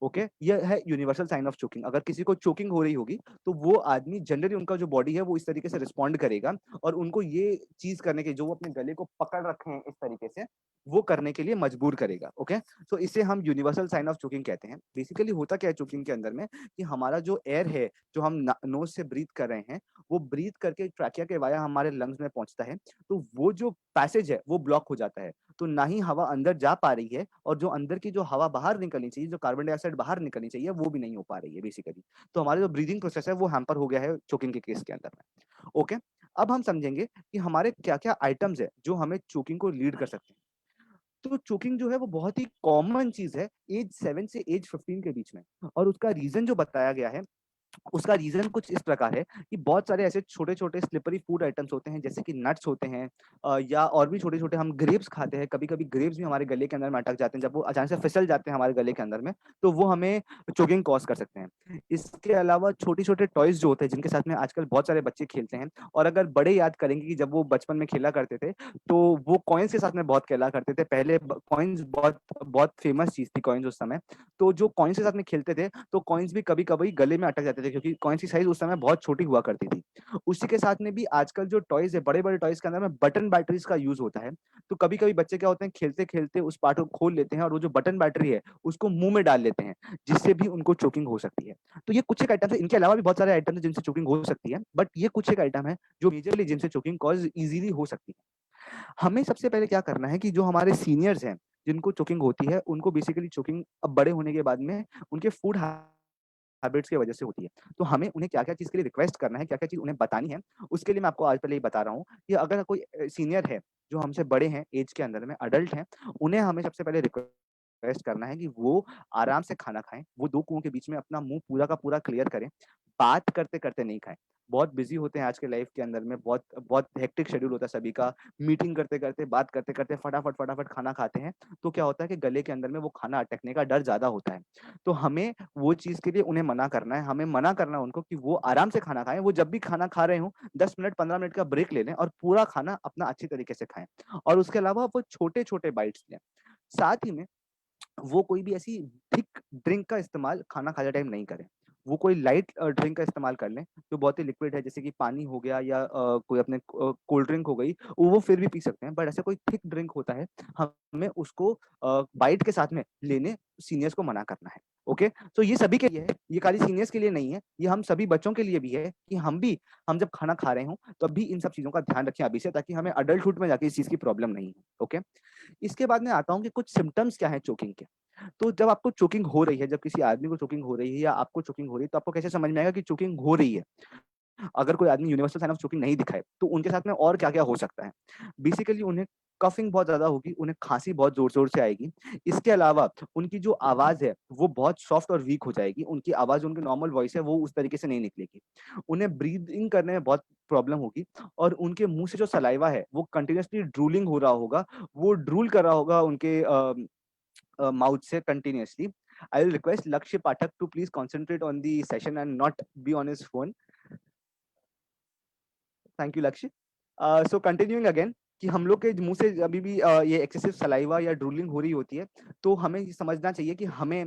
ओके, ये है यूनिवर्सल साइन ऑफ चोकिंग। अगर किसी को चोकिंग हो रही होगी, तो वो आदमी जनरली, उनका जो बॉडी है वो इस तरीके से रिस्पॉन्ड करेगा, और उनको ये चीज करने के, जो वो अपने गले को पकड़ रखे हैं इस तरीके से, वो करने के लिए मजबूर करेगा। ओके, तो इसे हम यूनिवर्सल साइन ऑफ चोकिंग कहते हैं। बेसिकली होता क्या है चोकिंग के अंदर में, कि हमारा जो एयर है, जो हम नोज से ब्रीथ कर रहे हैं, वो ब्रीथ करके ट्रैकिया के वाया हमारे लंग्स में पहुंचता है, तो वो जो पैसेज है वो ब्लॉक हो जाता है, तो ना ही हवा अंदर जा पा रही है, और जो अंदर की जो हवा बाहर निकलनी चाहिए, जो कार्बन डाइऑक्साइड बाहर निकलनी चाहिए, वो भी नहीं हो पा रही है बेसिकली। तो हमारा जो ब्रीदिंग प्रोसेस है वो हैम्पर हो गया है चोकिंग के केस के अंदर में। ओके, अब हम समझेंगे कि हमारे क्या क्या आइटम्स है जो हमें चोकिंग को लीड कर सकते हैं। तो चोकिंग जो है वो बहुत ही कॉमन चीज है एज 7 से एज 15 के बीच में, और उसका रीजन जो बताया गया है, उसका रीजन कुछ इस प्रकार है कि बहुत सारे ऐसे छोटे-छोटे स्लिपरी फूड आइटम्स होते हैं, जैसे कि नट्स होते हैं, या और भी छोटे-छोटे, हम ग्रेप्स खाते हैं, कभी-कभी ग्रेप्स भी हमारे गले के अंदर में अटक जाते हैं, जब वो अचानक से फिसल जाते हैं हमारे गले के अंदर में, तो वो हमें चोकिंग कॉज़ कर सकते हैं। इसके अलावा छोटे-छोटे टॉयज़ जो होते हैं, जिनके साथ में आजकल बहुत सारे बच्चे खेलते हैं, और अगर बड़े याद करेंगे कि जब वो बचपन में खेला करते थे, तो वो कॉइन्स के साथ में बहुत खेला करते थे। पहले ब कॉइन्स बहुत बहुत फेमस चीज़ थी कॉइन्स उस समय। तो जो कॉइन्स के साथ में खेलते थे, तो कॉइन्स भी कभी-कभी गले में अटक जाते थे, क्योंकि कॉइन्स की साइज़ उस समय बहुत छोटी हुआ करती थी। उसी के साथ में भी आजकल जो टॉयज़ है, बड़े-बड़े टॉयज़ के अंदर में बटन बैटरीज़ का यूज़ होता है। तो कभी-कभी बच्चे क्या होते हैं, खेलते-खेलते उस पार्ट को खोल लेते हैं, और वो जो बटन बैटरी है, उसको मुँह में डाल लेते हैं, जिससे भी उनको चोकिंग हो सकती है। तो ये कुछ एक आइटम्स है, इनके अलावा भी बहुत सारे आइटम्स हैं जिनसे चोकिंग हो सकती है, बट ये कुछ एक आइटम है जो मेजरली जिनसे चोकिंग कॉज़ ईज़िली हो सकती है। हमें सबसे पहले क्या करना है कि जो हमारे सीनियर्स हैं, जिनको चोकिंग होती है, उनको बेसिकली चोकिंग अब बड़े होने के बाद में उनके फूड हैबिट्स की वजह से होती है। तो हमें उन्हें क्या-क्या चीज़ के लिए रिक्वेस्ट करना है, क्या-क्या चीज़ उन्हें बतानी है, उसके लिए मैं आपको आज पहले ही बता रहा हूँ कि अगर कोई सीनियर है, जो हमसे बड़े हैं ऐज के अंदर में, एडल्ट हैं, उन्हें हमें सबसे पहले रिक्वेस्ट करना है कि वो आराम से खाना खाएँ, वो 2 कुओं के बीच में अपना मुँह पूरा का पूरा क्लियर करें, बात करते-करते नहीं खाएँ। बहुत बिज़ी होते हैं आज के लाइफ़ के अंदर में, बहुत बहुत हेक्टिक शेड्यूल होता है सभी का, मीटिंग करते-करते, बात करते-करते फटाफट खाना खाते हैं, तो क्या होता है कि गले के अंदर में वो खाना अटकने का डर ज़्यादा होता है। तो हमें वो चीज़ के लिए उन्हें मना करना है, हमें मना करना है उनको कि वो आराम से खाना खाएँ, वो जब भी खाना खा रहे हों, 10 मिनट, 15 मिनट का ब्रेक ले लें, और पूरा खाना अपना अच्छी तरीके से खाएँ। और उसके अलावा वो छोटे-छोटे बाइट्स लें। साथ ही में वो कोई भी ऐसी थिक ड्रिंक का इस्तेमाल खाना खाते टाइम नहीं करें। वो कोई लाइट ड्रिंक का इस्तेमाल कर लें, जो बहुत ही लिक्विड है, जैसे कि पानी हो गया, या कोई अपने कोल्ड ड्रिंक हो गई, वो फिर भी पी सकते हैं। बट ऐसा कोई थिक ड्रिंक होता है, हमें उसको बाइट के साथ में लेने सीनियर्स को मना करना है। ओके? तो ये सभी के लिए है, ये खाली सीनियर्स के लिए नहीं है, ये हम सभी बच्चों के लिए भी है कि हम जब खाना खा रहे हों, तब भी इन सब चीज़ों का ध्यान रखें अभी से, ताकि हमें एडल्टहुड में जाके इस चीज़ की प्रॉब्लम नहीं हो। ओके? इसके बाद मैं आता हूँ कि कुछ सिम्पटम्स क्या हैं चोकिंग के। तो जब आपको चोकिंग हो रही है, जब किसी आदमी को चोकिंग हो रही है, या आपको चोकिंग हो रही है, तो आपको कैसे समझ में आएगा कि चोकिंग हो रही है? अगर कोई आदमी यूनिवर्सल साइन ऑफ चोकिंग नहीं दिखाए, तो उनके साथ में और क्या-क्या हो सकता है? बेसिकली उन्हें कफिंग बहुत ज़्यादा होगी, उन्हें खाँसी बहुत ज़ोर-ज़ोर से आएगी। इसके अलावा उनकी जो आवाज़ है, वो बहुत सॉफ्ट और वीक हो जाएगी। उनकी आवाज़, उनकी नॉर्मल वॉइस है, वो उस तरीके से नहीं निकलेगी। उन्हें ब्रीथिंग करने में बहुत प्रॉब्लम होगी, और उनके मुँह से जो सलाइवा है, वो कंटीन्यूअसली ड्रूलिंग हो रहा होगा। वो ड्रूल कर रहा होगा उनके mouth से continuously. I will request Lakshya Pathak to please concentrate on the session and not be on his phone. Thank you, Lakshya. So continuing again, कि हम लोग के मुँह से अभी भी ये एक्सेसिव सलाइवा या ड्रूलिंग हो रही होती है, तो हमें ये समझना चाहिए कि हमें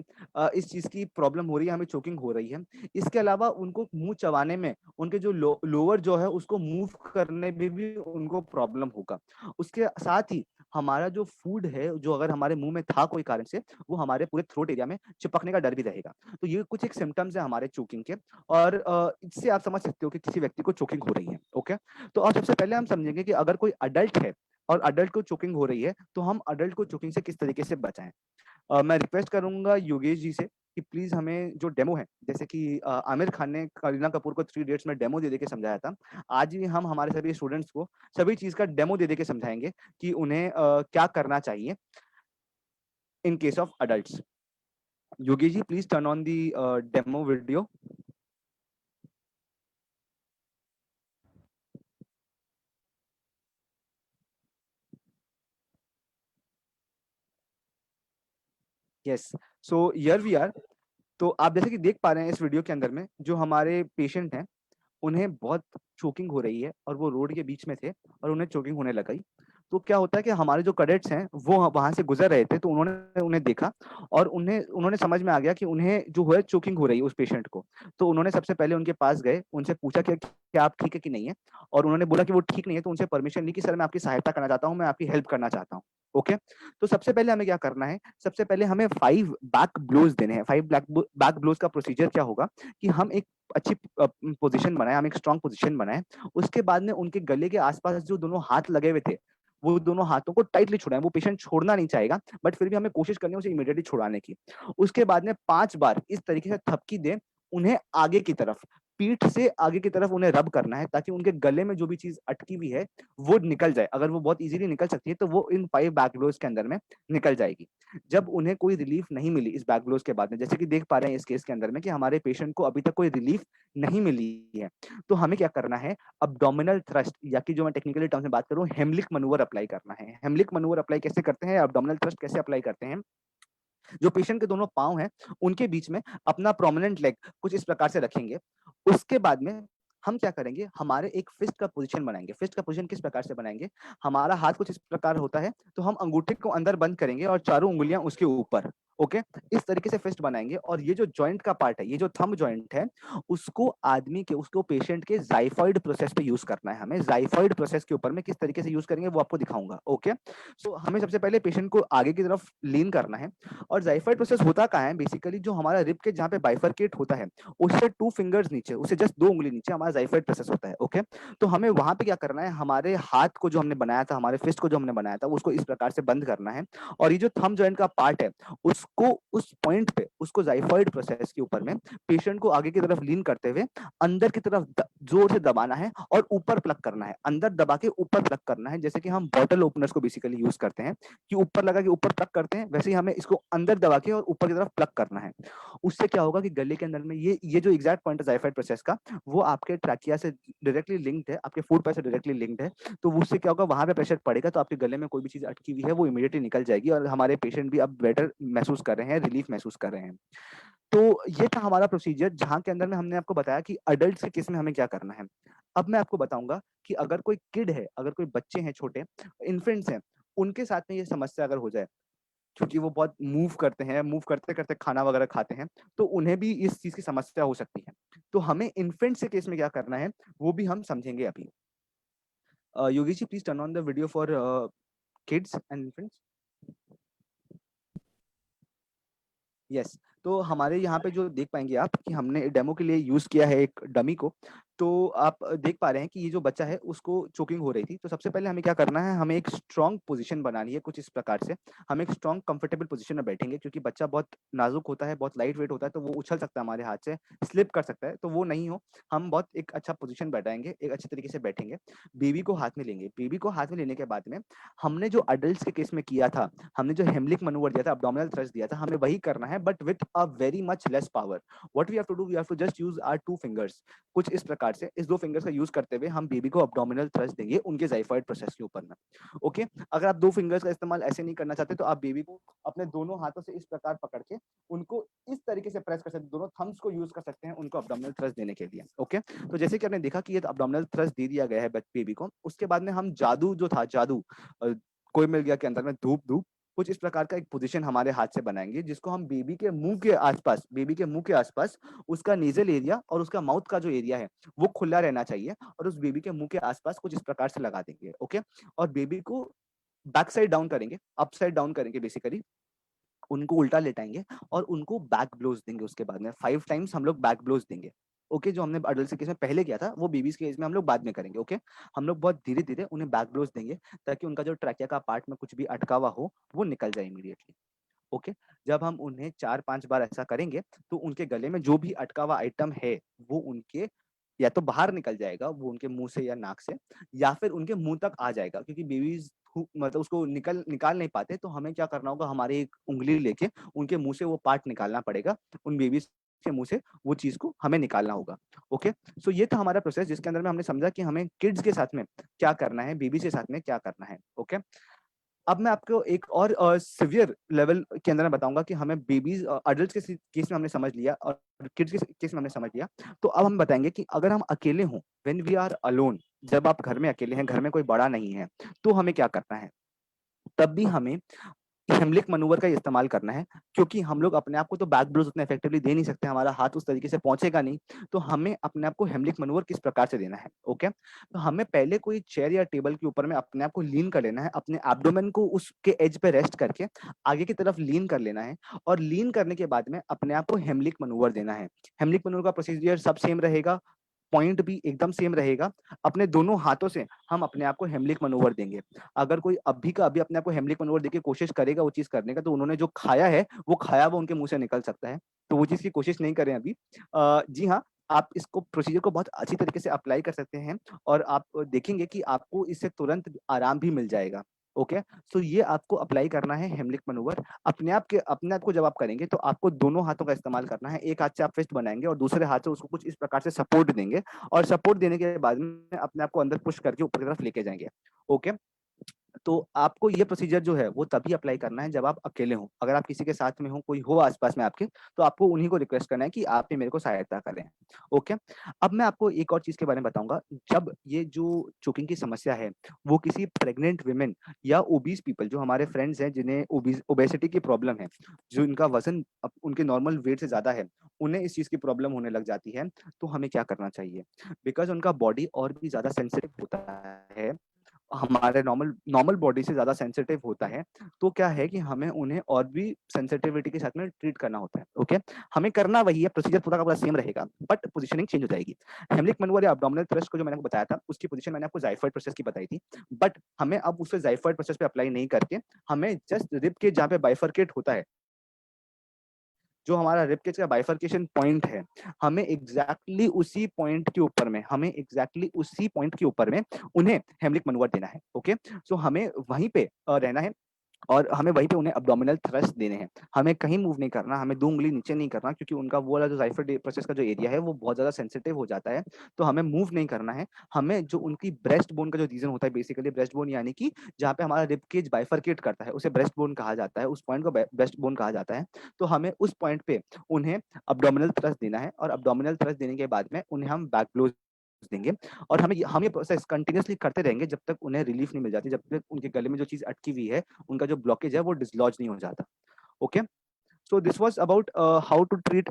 इस चीज़ की प्रॉब्लम हो रही है, हमें चोकिंग हो रही है। इसके अलावा उनको मुँह चबाने में, उनके जो लोअर जो है उसको मूव करने में भी उनको प्रॉब्लम होगा। उसके साथ ही हमारा जो फूड है, जो अगर हमारे मुँह में था कोई कारण से, वो हमारे पूरे थ्रोट एरिया में चिपकने का डर भी रहेगा। तो ये कुछ एक सिम्पटम्स हैं हमारे चोकिंग के, और इससे आप समझ सकते हो कि किसी व्यक्ति को चोकिंग हो रही है। ओके? तो अब सबसे पहले हम समझेंगे कि अगर कोई एडल्ट है और एडल्ट को चोकिंग हो रही है, तो हम एडल्ट को चोकिंग से किस तरीके से बचाएँ? मैं रिक्वेस्ट करूँगा योगेश जी से कि प्लीज़ हमें जो डेमो है, जैसे कि आमिर खान ने करीना कपूर को थ्री इडियट्स में डेमो दे के समझाया था, आज भी हम हमारे सभी स्टूडेंट्स को सभी चीज़ का डेमो दे के समझाएँगे कि उन्हें क्या करना चाहिए in case of adults. Yogesh ji, please turn on the demo video. Yes, so here we are. तो आप जैसे कि देख पा रहे हैं इस वीडियो के अंदर में जो हमारे पेशेंट हैं उन्हें बहुत चोकिंग हो रही है और वो रोड के बीच में थे और उन्हें चोकिंग होने लगी। तो क्या होता है कि हमारे जो कैडेट्स हैं वो वहां से गुजर रहे थे, तो उन्होंने उन्हें देखा और उन्होंने समझ में आ गया कि उन्हें जो है चोकिंग हो रही है उस पेशेंट को। तो उन्होंने सबसे पहले उनके पास गए, उनसे पूछा कि क्या आप ठीक है कि नहीं है, और उन्होंने बोला कि वो ठीक नहीं है। तो उनसे परमिशन ली कि सर मैं आपकी सहायता करना चाहता हूँ, मैं आपकी हेल्प करना चाहता हूँ। ओके, तो सबसे पहले हमें क्या करना है, सबसे पहले हमें 5 बैक ब्लोज देने हैं। 5 बैक ब्लोज का प्रोसीजर क्या होगा कि हम एक अच्छी पोजीशन बनाए, हम एक स्ट्रॉन्ग पोजीशन बनाए। उसके बाद में उनके गले के आसपास जो दोनों हाथ लगे हुए थे वो दोनों हाथों को टाइटली छुड़ाएं। वो पेशेंट छोड़ना नहीं चाहेगा बट फिर भी हमें कोशिश करनी है उसे इमीडिएटली छुड़ाने की। उसके बाद में 5 बार इस तरीके से थपकी दें उन्हें आगे की तरफ, पीठ से आगे की तरफ उन्हें रब करना है ताकि उनके गले में जो भी चीज अटकी हुई है वो निकल जाए। अगर वो बहुत इजीली निकल सकती है तो वो इन 5 बैक ब्लोज के अंदर में निकल जाएगी। जब उन्हें कोई रिलीफ नहीं मिली इस बैक ब्लोज के बाद में, जैसे कि देख पा रहे हैं इस केस के अंदर में कि हमारे पेशेंट को अभी तक कोई रिलीफ नहीं मिली है, तो हमें क्या करना है, अब्डोमिनल थ्रस्ट या कि जो मैं टेक्निकली टर्म में बात करूं हेमलिक मनूवर अप्लाई करना है। हेमलिक मनूवर अप्लाई कैसे करते हैं, अब्डोमिनल थ्रस्ट कैसे अप्लाई करते हैं, जो पेशेंट के दोनों पांव हैं उनके बीच में अपना प्रोमिनेंट लेग कुछ इस प्रकार से रखेंगे। उसके बाद में हम क्या करेंगे, हमारे एक फिस्ट का पोजीशन बनाएंगे। फिस्ट का पोजीशन किस प्रकार से बनाएंगे, हमारा हाथ कुछ इस प्रकार होता है, तो हम अंगूठे को अंदर बंद करेंगे और चारों उंगलियां उसके ऊपर। ओके, इस तरीके से फिस्ट बनाएंगे। और ये जो जॉइंट का पार्ट है, ये जो थंब जॉइंट है, उसको आदमी के, उसको पेशेंट के जाइफॉइड प्रोसेस पे यूज करना है। हमें जाइफॉइड प्रोसेस के ऊपर में किस तरीके से यूज करेंगे वो आपको दिखाऊंगा। ओके, सो हमें सबसे पहले पेशेंट को आगे की तरफ लीन करना है। और जाइफॉइड प्रोसेस होता कहाँ है, बेसिकली जो हमारा रिब के जहाँ पे बाइफरकेट होता है उससे 2 फिंगर्स नीचे, उससे जस्ट 2 उंगली नीचे हमारा जाइफॉइड प्रोसेस होता है। ओके, तो हमें वहां पे क्या करना है, हमारे हाथ को जो हमने बनाया था, हमारे फिस्ट को जो हमने बनाया था, उसको इस प्रकार से बंद करना है। और ये जो थंब जॉइंट का पार्ट है उसको उस पॉइंट पे, उसको जाइफॉइड प्रोसेस के ऊपर में पेशेंट को आगे की तरफ लीन करते हुए अंदर की तरफ जोर से दबाना है और ऊपर प्लग करना है। अंदर दबा के ऊपर प्लग करना है, जैसे कि हम बॉटल ओपनर्स को बेसिकली यूज करते हैं कि ऊपर लगा के ऊपर प्लग करते हैं, वैसे ही हमें इसको अंदर दबा के और ऊपर की तरफ प्लग करना है। उससे क्या होगा कि गले के अंदर में ये जो एग्जैक्ट पॉइंट है जाइफॉइड प्रोसेस का, वो आपके ट्रैकिया से डायरेक्टली लिंक्ड है, आपके फूड पाइप से डायरेक्टली लिंक्ड है। तो उससे क्या होगा, वहां पे प्रेशर पड़ेगा तो आपके गले में कोई भी चीज अटकी हुई है वो इमीडिएटली निकल जाएगी और हमारे पेशेंट भी अब बेटर महसूस कर रहे हैं, रिलीफ महसूस कर रहे हैं। तो ये था हमारा प्रोसीजर, जहां के अंदर में हमने आपको बताया कि अडल्ट के केस में हमें क्या करना है। अब मैं आपको बताऊंगा कि अगर कोई किड है, अगर कोई बच्चे हैं, छोटे इन्फेंट्स हैं, उनके साथ में ये समस्या अगर हो जाए, क्योंकि वो बहुत मूव करते हैं, मूव करते करते खाना वगैरह खाते हैं, तो उन्हें भी इस चीज की समस्या हो सकती है। तो हमें इन्फेंट्स के केस में क्या करना है वो भी हम समझेंगे अभी। Yogi ji, please turn on the video for kids and infants. Yes, तो हमारे यहाँ पे जो देख पाएंगे आप कि हमने डेमो के लिए यूज किया है एक डमी को। तो आप देख पा रहे हैं कि ये जो बच्चा है उसको चोकिंग हो रही थी। तो सबसे पहले हमें क्या करना है, हमें एक स्ट्रॉन्ग पोजीशन बनानी है कुछ इस प्रकार से। हम एक स्ट्रॉन्ग कंफर्टेबल पोजीशन में बैठेंगे, क्योंकि बच्चा बहुत नाजुक होता है, बहुत लाइट वेट होता है, तो वो उछल सकता है हमारे हाथ से, स्लिप कर सकता है। तो वो नहीं हो, हम बहुत एक अच्छा पोजीशन बैठाएंगे, एक अच्छे तरीके से बैठेंगे। बेबी को हाथ में लेंगे। बेबी को हाथ में लेने के बाद में हमने जो अडल्ट के केस में किया था, हमने जो हेमलिक मनूवर दिया था, अब्डोमिनल थ्रस्ट दिया था, हमें वही करना है but with a very much less power. What we have to do, we have to just use our 2 fingers. कुछ इस प्रकार से इस 2 फिंगर्स का यूज करते हुए हम बेबी को अब्डोमिनल थ्रस्ट देंगे उनके जाइफॉइड प्रोसेस के ऊपर में। ओके, अगर आप 2 फिंगर्स का इस्तेमाल ऐसे नहीं करना चाहते तो आप बेबी को अपने दोनों हाथों से इस प्रकार पकड़ के उनको इस तरीके से प्रेस कर सकते हैं, दोनों थम्स को यूज कर सकते हैं उनको अब्डोमिनल थ्रस्ट देने के लिए। ओके, तो जैसे कि आपने देखा कि ये अब्डोमिनल थ्रस्ट दे दिया गया है बेबी को। उसके बाद में हम जादू जो था, जादू कोई मिल गया के अंदर में धूप धूप कुछ इस प्रकार का एक पोजीशन हमारे हाथ से बनाएंगे, जिसको हम बेबी के मुंह के आसपास, बेबी के मुंह के आसपास उसका नेजल एरिया और उसका माउथ का जो एरिया है वो खुला रहना चाहिए, और उस बेबी के मुंह के आसपास कुछ इस प्रकार से लगा देंगे। ओके, और बेबी को बैक साइड डाउन करेंगे, अपसाइड डाउन करेंगे, बेसिकली उनको उल्टा लेटाएंगे और उनको बैक ब्लोज देंगे। उसके बाद में 5 टाइम्स हम लोग बैक ब्लोज देंगे। ओके, जो हमने अडल्ट के केस में पहले किया था वो बेबीज के केस में हम लोग बाद में करेंगे। ओके, हम लोग बहुत धीरे धीरे उन्हें बैक ब्लोज देंगे ताकि उनका जो ट्रैकिया का पार्ट में कुछ भी अटका हुआ हो वो निकल जाए इमीडिएटली। ओके, जब हम उन्हें 4-5 बार ऐसा करेंगे तो उनके गले में जो भी अटका हुआ आइटम है वो उनके या तो बाहर निकल जाएगा, वो उनके मुंह से या नाक से, या फिर उनके मुंह तक आ जाएगा। क्योंकि बेबीज मतलब उसको निकाल नहीं पाते, तो हमें क्या करना होगा, हमारे एक उंगली लेके उनके मुंह से वो पार्ट निकालना पड़ेगा, उन बेबीज के मुंह से वो चीज को हमें निकालना होगा। ओके, सो ये था हमारा प्रोसेस, जिसके अंदर में हमने समझा कि हमें किड्स के साथ में क्या करना है, बेबी के साथ में क्या करना है। ओके, अब मैं आपको एक और सिवियर लेवल के अंदर मैं बताऊंगा कि हमें बेबीज अडल्ट के केस में हमने समझ लिया और किड्स के केस में हमने समझ लिया। तो अब हम बताएंगे कि अगर हम अकेले हों, व्हेन वी आर अलोन, जब आप घर में अकेले हैं, घर में कोई बड़ा नहीं है, तो हमें क्या करना है। तब भी हमें हेमलिक मनूवर का इस्तेमाल करना है, क्योंकि हम लोग अपने आप को तो बैक ब्लोज उतना इफेक्टिवली दे नहीं सकते, हमारा हाथ उस तरीके से पहुंचेगा नहीं। तो हमें अपने आप को हेमलिक मनूवर किस प्रकार से देना है। ओके, तो हमें पहले कोई चेयर या टेबल के ऊपर में अपने आप को लीन कर लेना है, अपने एब्डोमेन को उसके एज पे रेस्ट करके आगे की तरफ लीन कर लेना है, और लीन करने के बाद में अपने आप को हेमलिक मनूवर देना है। हेमलिक मनूवर का प्रोसीजर सब सेम रहेगा, पॉइंट भी एकदम सेम रहेगा। अपने दोनों हाथों से हम अपने आप को हेमलिक मनोवर देंगे। अगर कोई अभी का अभी अपने आप को हेमलिक मनोवर देके कोशिश करेगा वो चीज करने का, तो उन्होंने जो खाया है वो खाया वो उनके मुंह से निकल सकता है। तो वो चीज की कोशिश नहीं करें अभी। जी हाँ, आप इसको प्रोसीजर को बहुत अच्छी तरीके से अप्लाई कर सकते हैं, और आप देखेंगे कि आपको इससे तुरंत आराम भी मिल जाएगा। ओके, सो ये आपको अप्लाई करना है हेमलिक मनोवर। अपने आप को जब आप करेंगे तो आपको दोनों हाथों का इस्तेमाल करना है। एक हाथ से आप फिस्ट बनाएंगे और दूसरे हाथ से उसको कुछ इस प्रकार से सपोर्ट देंगे, और सपोर्ट देने के बाद में अपने आप को अंदर पुश करके ऊपर की तरफ लेके जाएंगे। ओके, तो आपको ये प्रोसीजर जो है वो तभी अप्लाई करना है जब आप अकेले हो। अगर आप किसी के साथ में हो, कोई हो आसपास में आपके, तो आपको उन्हीं को रिक्वेस्ट करना है कि आप ही मेरे को सहायता करें। ओके, अब मैं आपको एक और चीज के बारे में बताऊंगा। जब ये जो चोकिंग की समस्या है वो किसी प्रेग्नेंट वुमेन या ओबीज पीपल, जो हमारे फ्रेंड्स हैं जिन्हें ओबेसिटी की प्रॉब्लम है, जो इनका वजन उनके नॉर्मल वेट से ज्यादा है, उन्हें इस चीज की प्रॉब्लम होने लग जाती है, तो हमें क्या करना चाहिए। बिकॉज उनका बॉडी और भी ज्यादा सेंसिटिव होता है, हमारे नॉर्मल नॉर्मल बॉडी से ज्यादा सेंसिटिव होता है। तो क्या है कि हमें उन्हें और भी सेंसिटिविटी के साथ में ट्रीट करना होता है। ओके, हमें करना वही है, प्रोसीजर पूरा का पूरा सेम रहेगा, बट पोजीशनिंग चेंज हो जाएगी। हेमलिक मनोवर या अब्डोमिनल थ्रस्ट को जो मैंने आपको बताया था, उसकी पोजीशन मैंने आपको ज़ाइफर्ड प्रोसेस की बताई थी, बट हमें अब उसे ज़ाइफर्ड प्रोसेस पे अप्लाई नहीं करके हमें जस्ट रिब के जहाँ पे बाइफरकेट होता है, जो हमारा रिबकेज का बाइफरकेशन पॉइंट है, हमें एग्जैक्टली उसी पॉइंट के ऊपर में उन्हें हेमलिक मनोवर देना है। ओके, सो हमें वहीं पे रहना है, और हमें वहीं पे उन्हें अब्डोमिनल थ्रस्ट देने हैं। हमें कहीं मूव नहीं करना, हमें 2 उंगली नीचे नहीं करना, क्योंकि उनका वो वाला जो ज़ाइफर्ड प्रोसेस का जो एरिया है वो बहुत ज़्यादा सेंसिटिव हो जाता है। तो हमें मूव नहीं करना है। हमें जो उनकी ब्रेस्ट बोन का जो रीजन होता है, बेसिकली ब्रेस्ट बोन यानी कि जहाँ पे हमारा रिब केज बाइफरकेट करता है, उसे ब्रेस्ट बोन कहा जाता है, उस पॉइंट को ब्रेस्ट बोन कहा जाता है। तो हमें उस पॉइंट पे उन्हें अब्डोमिनल थ्रस्ट देना है, और अब्डोमिनल थ्रस्ट देने के बाद में उन्हें हम बैक ब्लोज देंगे। और हम ये प्रोसेस कंटिन्यूअसली करते रहेंगे जब तक उन्हें रिलीफ नहीं मिल जाती, जब तक उनके गले में जो चीज अटकी हुई है, उनका जो ब्लॉकेज है वो डिसलॉज नहीं हो जाता। Okay, so this was about how to treat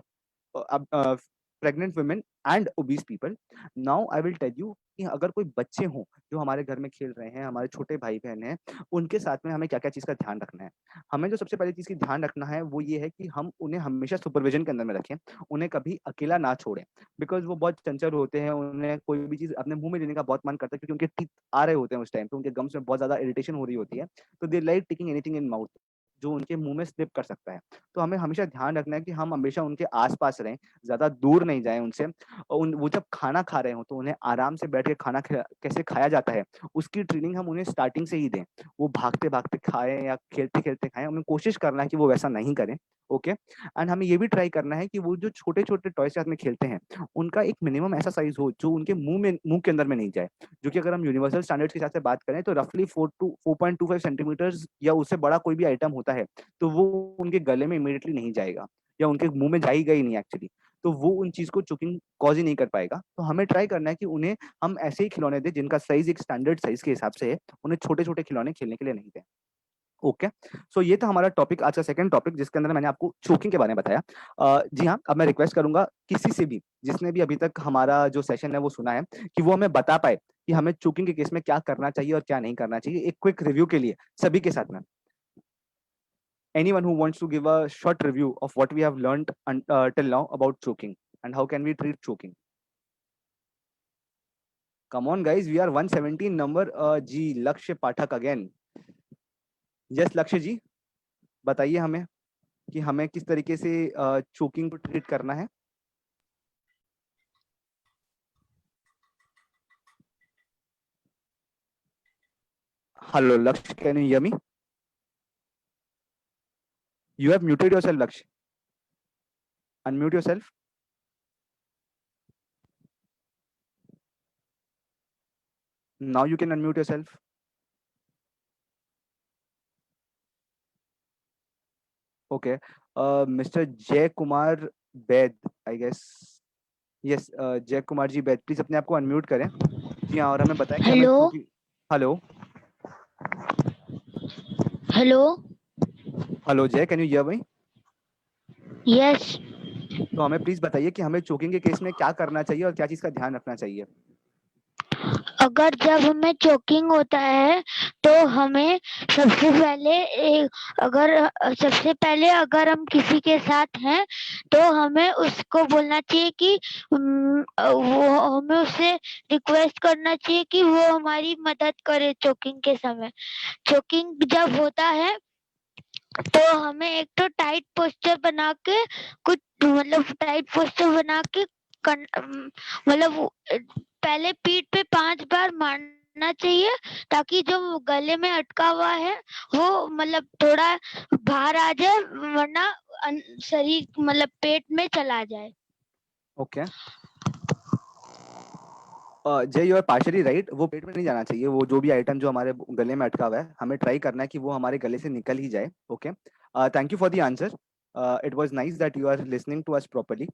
pregnant women and obese people. Now I will tell you कि अगर कोई बच्चे हों जो हमारे घर में खेल रहे हैं, हमारे छोटे भाई बहन हैं, उनके साथ में हमें क्या क्या चीज़ का ध्यान रखना है। हमें जो सबसे पहली चीज़ की ध्यान रखना है वो ये है कि हम उन्हें हमेशा सुपरविजन के अंदर में रखें, उन्हें कभी अकेला ना छोड़ें, बिकॉज वो बहुत चंचल होते हैं, उन्हें कोई भी चीज़ अपने मुंह में लेने का बहुत मन करता है, क्योंकि उनके टीथ आ रहे होते हैं उस टाइम पे, उनके गम्स में बहुत ज़्यादा इरिटेशन हो रही होती है, तो they like taking anything in mouth जो उनके मुंह में स्लिप कर सकता है। तो हमें हमेशा ध्यान रखना है कि हम हमेशा उनके आसपास रहें, ज़्यादा दूर नहीं जाएं उनसे। वो जब खाना खा रहे हो तो उन्हें आराम से बैठ के खाना कैसे खाया जाता है उसकी ट्रेनिंग हम उन्हें स्टार्टिंग से ही दें। वो भागते भागते खाएं या खेलते खेलते खाएं, हमें कोशिश करना है कि वो वैसा नहीं करें। ओके, एंड हमें ये भी ट्राई करना है कि वो जो छोटे छोटे टॉय के साथ में खेलते हैं उनका एक मिनिमम ऐसा साइज हो जो उनके मुंह के अंदर में नहीं जाए, जो कि अगर हम यूनिवर्सल स्टैंडर्ड्स के हिसाब से बात करें तो रफली 4 to 4.25 सेंटीमीटर्स या उससे बड़ा कोई भी आइटम होता है तो वो उनके गले में इमीडिएटली नहीं जाएगा, या उनके मुंह में जाएगा ही नहीं एक्चुअली। तो वो उन चीज को चोकिंग कॉज ही नहीं कर पाएगा। तो हमें ट्राई करना है कि उन्हें हम ऐसे ही खिलौने दें जिनका साइज एक स्टैंडर्ड साइज के हिसाब से है, उन्हें छोटे छोटे खिलौने खेलने के लिए नहीं दें। ओके, सो ये था हमारा टॉपिक, आज का सेकंड टॉपिक, जिसके अंदर मैंने आपको चोकिंग के बारे में बताया। जी हाँ, अब मैं रिक्वेस्ट करूंगा किसी से भी जिसने भी अभी तक हमारा जो सेशन है वो सुना है कि वो हमें बता पाए कि हमें चोकिंग के केस में क्या करना चाहिए और क्या नहीं करना चाहिए, एक क्विक रिव्यू के लिए सभी के साथ में। Anyone who wants to give a short review of what we have learned till now about choking and how can we treat choking? Come on guys, we are 117 number. जी लक्ष्य पाठक again. Yes लक्ष्य जी, बताइए हमें कि हमें किस तरीके से choking को ट्रीट करना है। हेलो लक्ष्य, can you hear me? You have muted yourself, Laksh. Unmute yourself. Now you can unmute yourself. Okay. Mr. Jay Kumar Bed, I guess. Yes, जय कुमार जी बैद, प्लीज अपने आप को अनम्यूट करें। जी हाँ, और हमें बताएं कि हमें हेलो हेलो हेलो हेलो जय, can you hear me? Yes. तो हमें प्लीज बताइए कि हमें चोकिंग के केस में क्या करना चाहिए और क्या चीज का ध्यान रखना चाहिए। अगर जब हमें चोकिंग होता है तो हमें सबसे पहले अगर हम किसी के साथ हैं तो हमें उसको बोलना चाहिए कि वो हमें उससे रिक्वेस्ट करना चाहिए कि वो हमारी मदद करे चोकिंग के समय। चोकिंग जब होता है तो हमें एक तो टाइट पोस्चर बना के मतलब पहले पीठ पे 5 बार मारना चाहिए ताकि जो गले में अटका हुआ है वो मतलब थोड़ा बाहर आ जाए, वरना शरीर मतलब पेट में चला जाए। ओके जय, यू आर पार्शली राइट। वो पेट में नहीं जाना चाहिए। वो जो भी आइटम जो हमारे गले में अटका हुआ है, हमें ट्राई करना है कि वो हमारे गले से निकल ही जाए। Okay, thank you for the answer. It was nice that you are listening to us properly.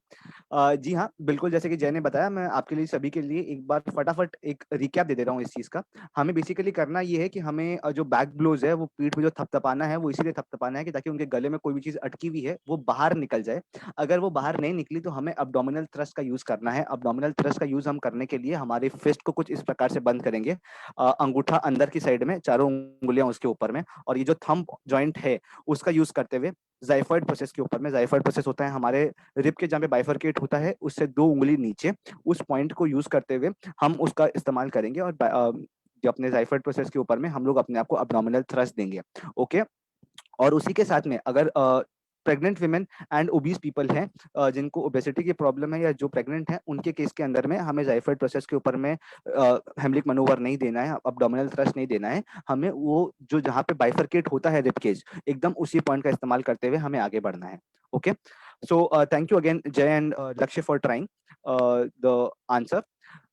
जी हाँ, बिल्कुल जैसे कि जय ने बताया, मैं आपके लिए सभी के लिए एक बार फटाफट एक रिकैप दे रहा हूँ इस चीज़ का। हमें बेसिकली करना ये है कि हमें जो बैक ब्लोज है, वो पीठ में जो थपथपाना है, वो इसीलिए थपथपाना है कि ताकि उनके गले में कोई भी चीज़ अटकी हुई है वो बाहर निकल जाए। अगर वो बाहर नहीं निकली तो हमें अब्डोमिनल थ्रस्ट का यूज़ करना है। अब्डोमिनल थ्रस्ट का यूज़ हम करने के लिए हमारे फिस्ट को कुछ इस प्रकार से बंद करेंगे, अंगूठा अंदर की साइड में, चारों उंगलियां उसके ऊपर में, और ये जो थंब जॉइंट है उसका यूज़ करते हुए जाइफॉइड प्रोसेस के ऊपर में। जाइफॉइड प्रोसेस होता है हमारे रिब के जहाँ पे बाइफरकेट होता है, उससे 2 उंगली नीचे, उस पॉइंट को यूज करते हुए हम उसका इस्तेमाल करेंगे और जो अपने जाइफर्ड प्रोसेस के ऊपर में हम लोग अपने आप को अब्डोमिनल थ्रस्ट देंगे। ओके, और उसी के साथ में अगर pregnant women and obese people हैं, जिनको ओबेसिटी की प्रॉब्लम है या जो प्रेग्नेंट हैं, उनके केस के अंदर में हमें जाइफर्ड प्रोसेस के ऊपर में हेमलिक मनोवर नहीं देना है, अब्डोमिनल थ्रस्ट नहीं देना है। हमें वो जो जहाँ पे बाइफरकेट होता है रिब केज, एकदम उसी पॉइंट का इस्तेमाल करते हुए हमें आगे बढ़ना है। Okay, so thank you again Jay and Lakshya for trying the answer.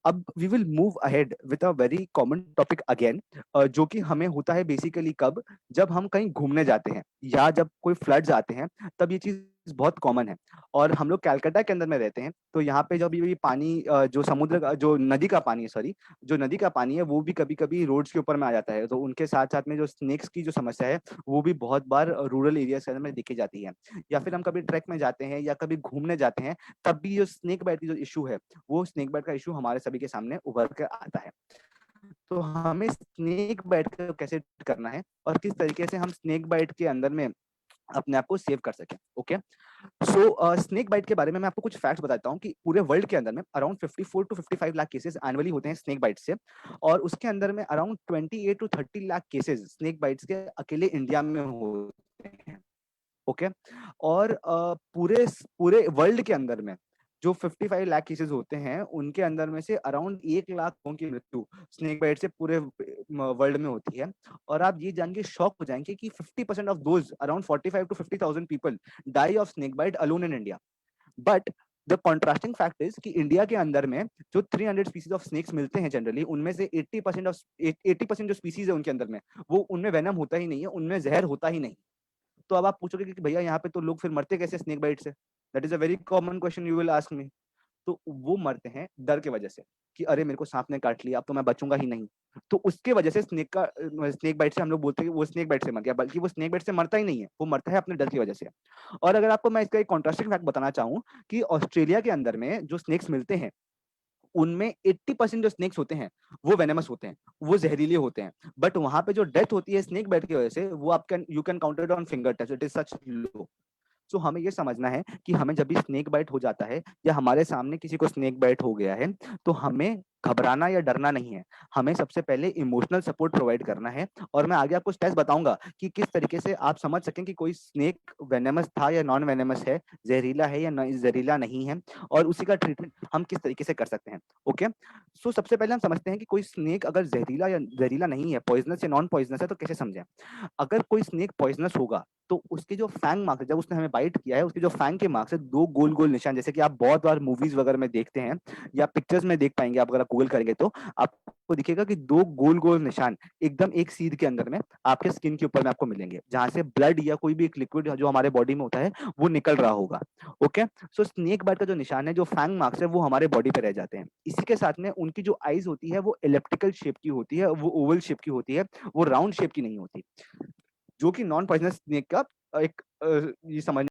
अब we will move ahead with a very common topic again, जो कि हमें होता है बेसिकली कब, जब हम कहीं घूमने जाते हैं या जब कोई फ्लड्स आते हैं, तब ये चीज बहुत कॉमन है। और हम लोग कैलकाटा के अंदर में रहते हैं, तो यहाँ पे जब ये पानी जो समुद्र का, जो नदी का पानी है, सॉरी, जो नदी का पानी है, वो भी कभी कभी रोड्स के ऊपर में आ जाता है। तो उनके साथ साथ में जो स्नेक्स की जो समस्या है, वो भी बहुत बार रूरल एरियाज के अंदर में देखी जाती है। या फिर हम कभी ट्रैक में जाते हैं या कभी घूमने जाते हैं, तब भी जो स्नेक बाइट की जो इशू है, वो स्नेक बाइट का इशू हमारे सभी के सामने उभर कर आता है। तो हमें स्नेक बाइट को कैसे करना है और किस तरीके से हम स्नेक बाइट के अंदर में अपने आप को सेव कर सकें। ओके, सो स्नेक बाइट के बारे में मैं आपको कुछ फैक्ट्स बताता हूँ कि पूरे वर्ल्ड के अंदर में around 54 to 55 lakh cases annually होते हैं स्नेक बाइट से, और उसके अंदर में around 28 to 30 lakh cases snake bites के अकेले इंडिया में होते हैं। ओके, और पूरे पूरे वर्ल्ड के अंदर में जो 55 लाख केसेस होते हैं, उनके अंदर में से अराउंड 1 लाख लोगों की मृत्यु स्नेक बाइट से पूरे वर्ल्ड में होती है। और आप ये जान के शॉक हो जाएंगे कि 50% of those, around 45 to 50,000 people die of snake bite alone in India. But the contrasting fact is कि इंडिया के अंदर में जो 300 स्पीसीज ऑफ स्नेक्स मिलते हैं जनरली, उनमें से 80% जो स्पीसीज है उनके अंदर में, वो उनमें वेनम होता ही नहीं है, उनमें जहर होता ही नहीं। तो अब आप पूछोगे कि भैया यहाँ पे तो लोग फिर मरते कैसे स्नेक बाइट से? That is a very common question you will ask me. तो वो मरते हैं डर के वजह से कि अरे मेरे को सांप ने काट लिया, अब तो मैं बचूंगा ही नहीं। तो उसके वजह से स्नेक बाइट से हम लोग बोलते हैं कि वो स्नेक बाइट से मर गया, बल्कि वो स्नेक बाइट से मरता ही नहीं है, वो मरता है अपने डर की वजह से। और अगर आपको मैं इसका एक कॉन्ट्रास्टिंग फैक्ट बताना चाहूँ कि ऑस्ट्रेलिया के अंदर में जो स्नेक्स मिलते हैं, उनमें 80% जो स्नेक्स होते हैं वो वेनेमस होते हैं, वो जहरीले होते हैं। बट वहां पे जो डेथ होती है स्नेक बाइट की वजह से, वो आप can you can count it on finger touch, it is such low. So हमें ये समझना है कि हमें जब भी स्नेक बाइट हो जाता है या हमारे सामने किसी को स्नेक बाइट हो गया है, तो हमें घबराना या डरना नहीं है, हमें सबसे पहले इमोशनल सपोर्ट प्रोवाइड करना है। और मैं आगे आपको स्टेप्स बताऊंगा कि किस तरीके से आप समझ सकें कि कोई स्नेक वेनेमस था या नॉन वेनेमस है, जहरीला है या जहरीला नहीं है, और उसी का ट्रीटमेंट हम किस तरीके से कर सकते हैं। ओके, सो सबसे पहले हम समझते हैं कि कोई स्नेक अगर जहरीला या जहरीला नहीं है, पॉइजनस या नॉन पॉइजनस है, तो कैसे समझें। अगर कोई स्नेक पॉइजनस होगा तो उसके जो फैंग मार्क्स, जब उसने हमें बाइट किया है, उसके जो फैंग के मार्क्स है, 2 गोल गोल निशान, जैसे कि आप बहुत बार मूवीज वगैरह में देखते हैं या पिक्चर्स में देख पाएंगे आप, अगर गूगल करेंगे तो आपको दिखेगा कि 2 गोल-गोल निशान एकदम एक सीध के अंदर में आपके स्किन के ऊपर में आपको मिलेंगे, जहाँ से ब्लड या कोई भी एक लिक्विड जो हमारे बॉडी में होता है, वो निकल रहा होगा। ओके? सो स्नेक बाइट का जो निशान है, जो फैंग मार्क्स है, वो हमारे बॉडी पे रह जाते हैं। इसी के साथ में उनकी जो आईज़ होती है, वो एलिप्टिकल शेप की होती है, वो ओवल शेप की होती है, वो राउंड शेप की नहीं होती। जो कि नॉन पॉइजनस स्नेक का एक ये समझ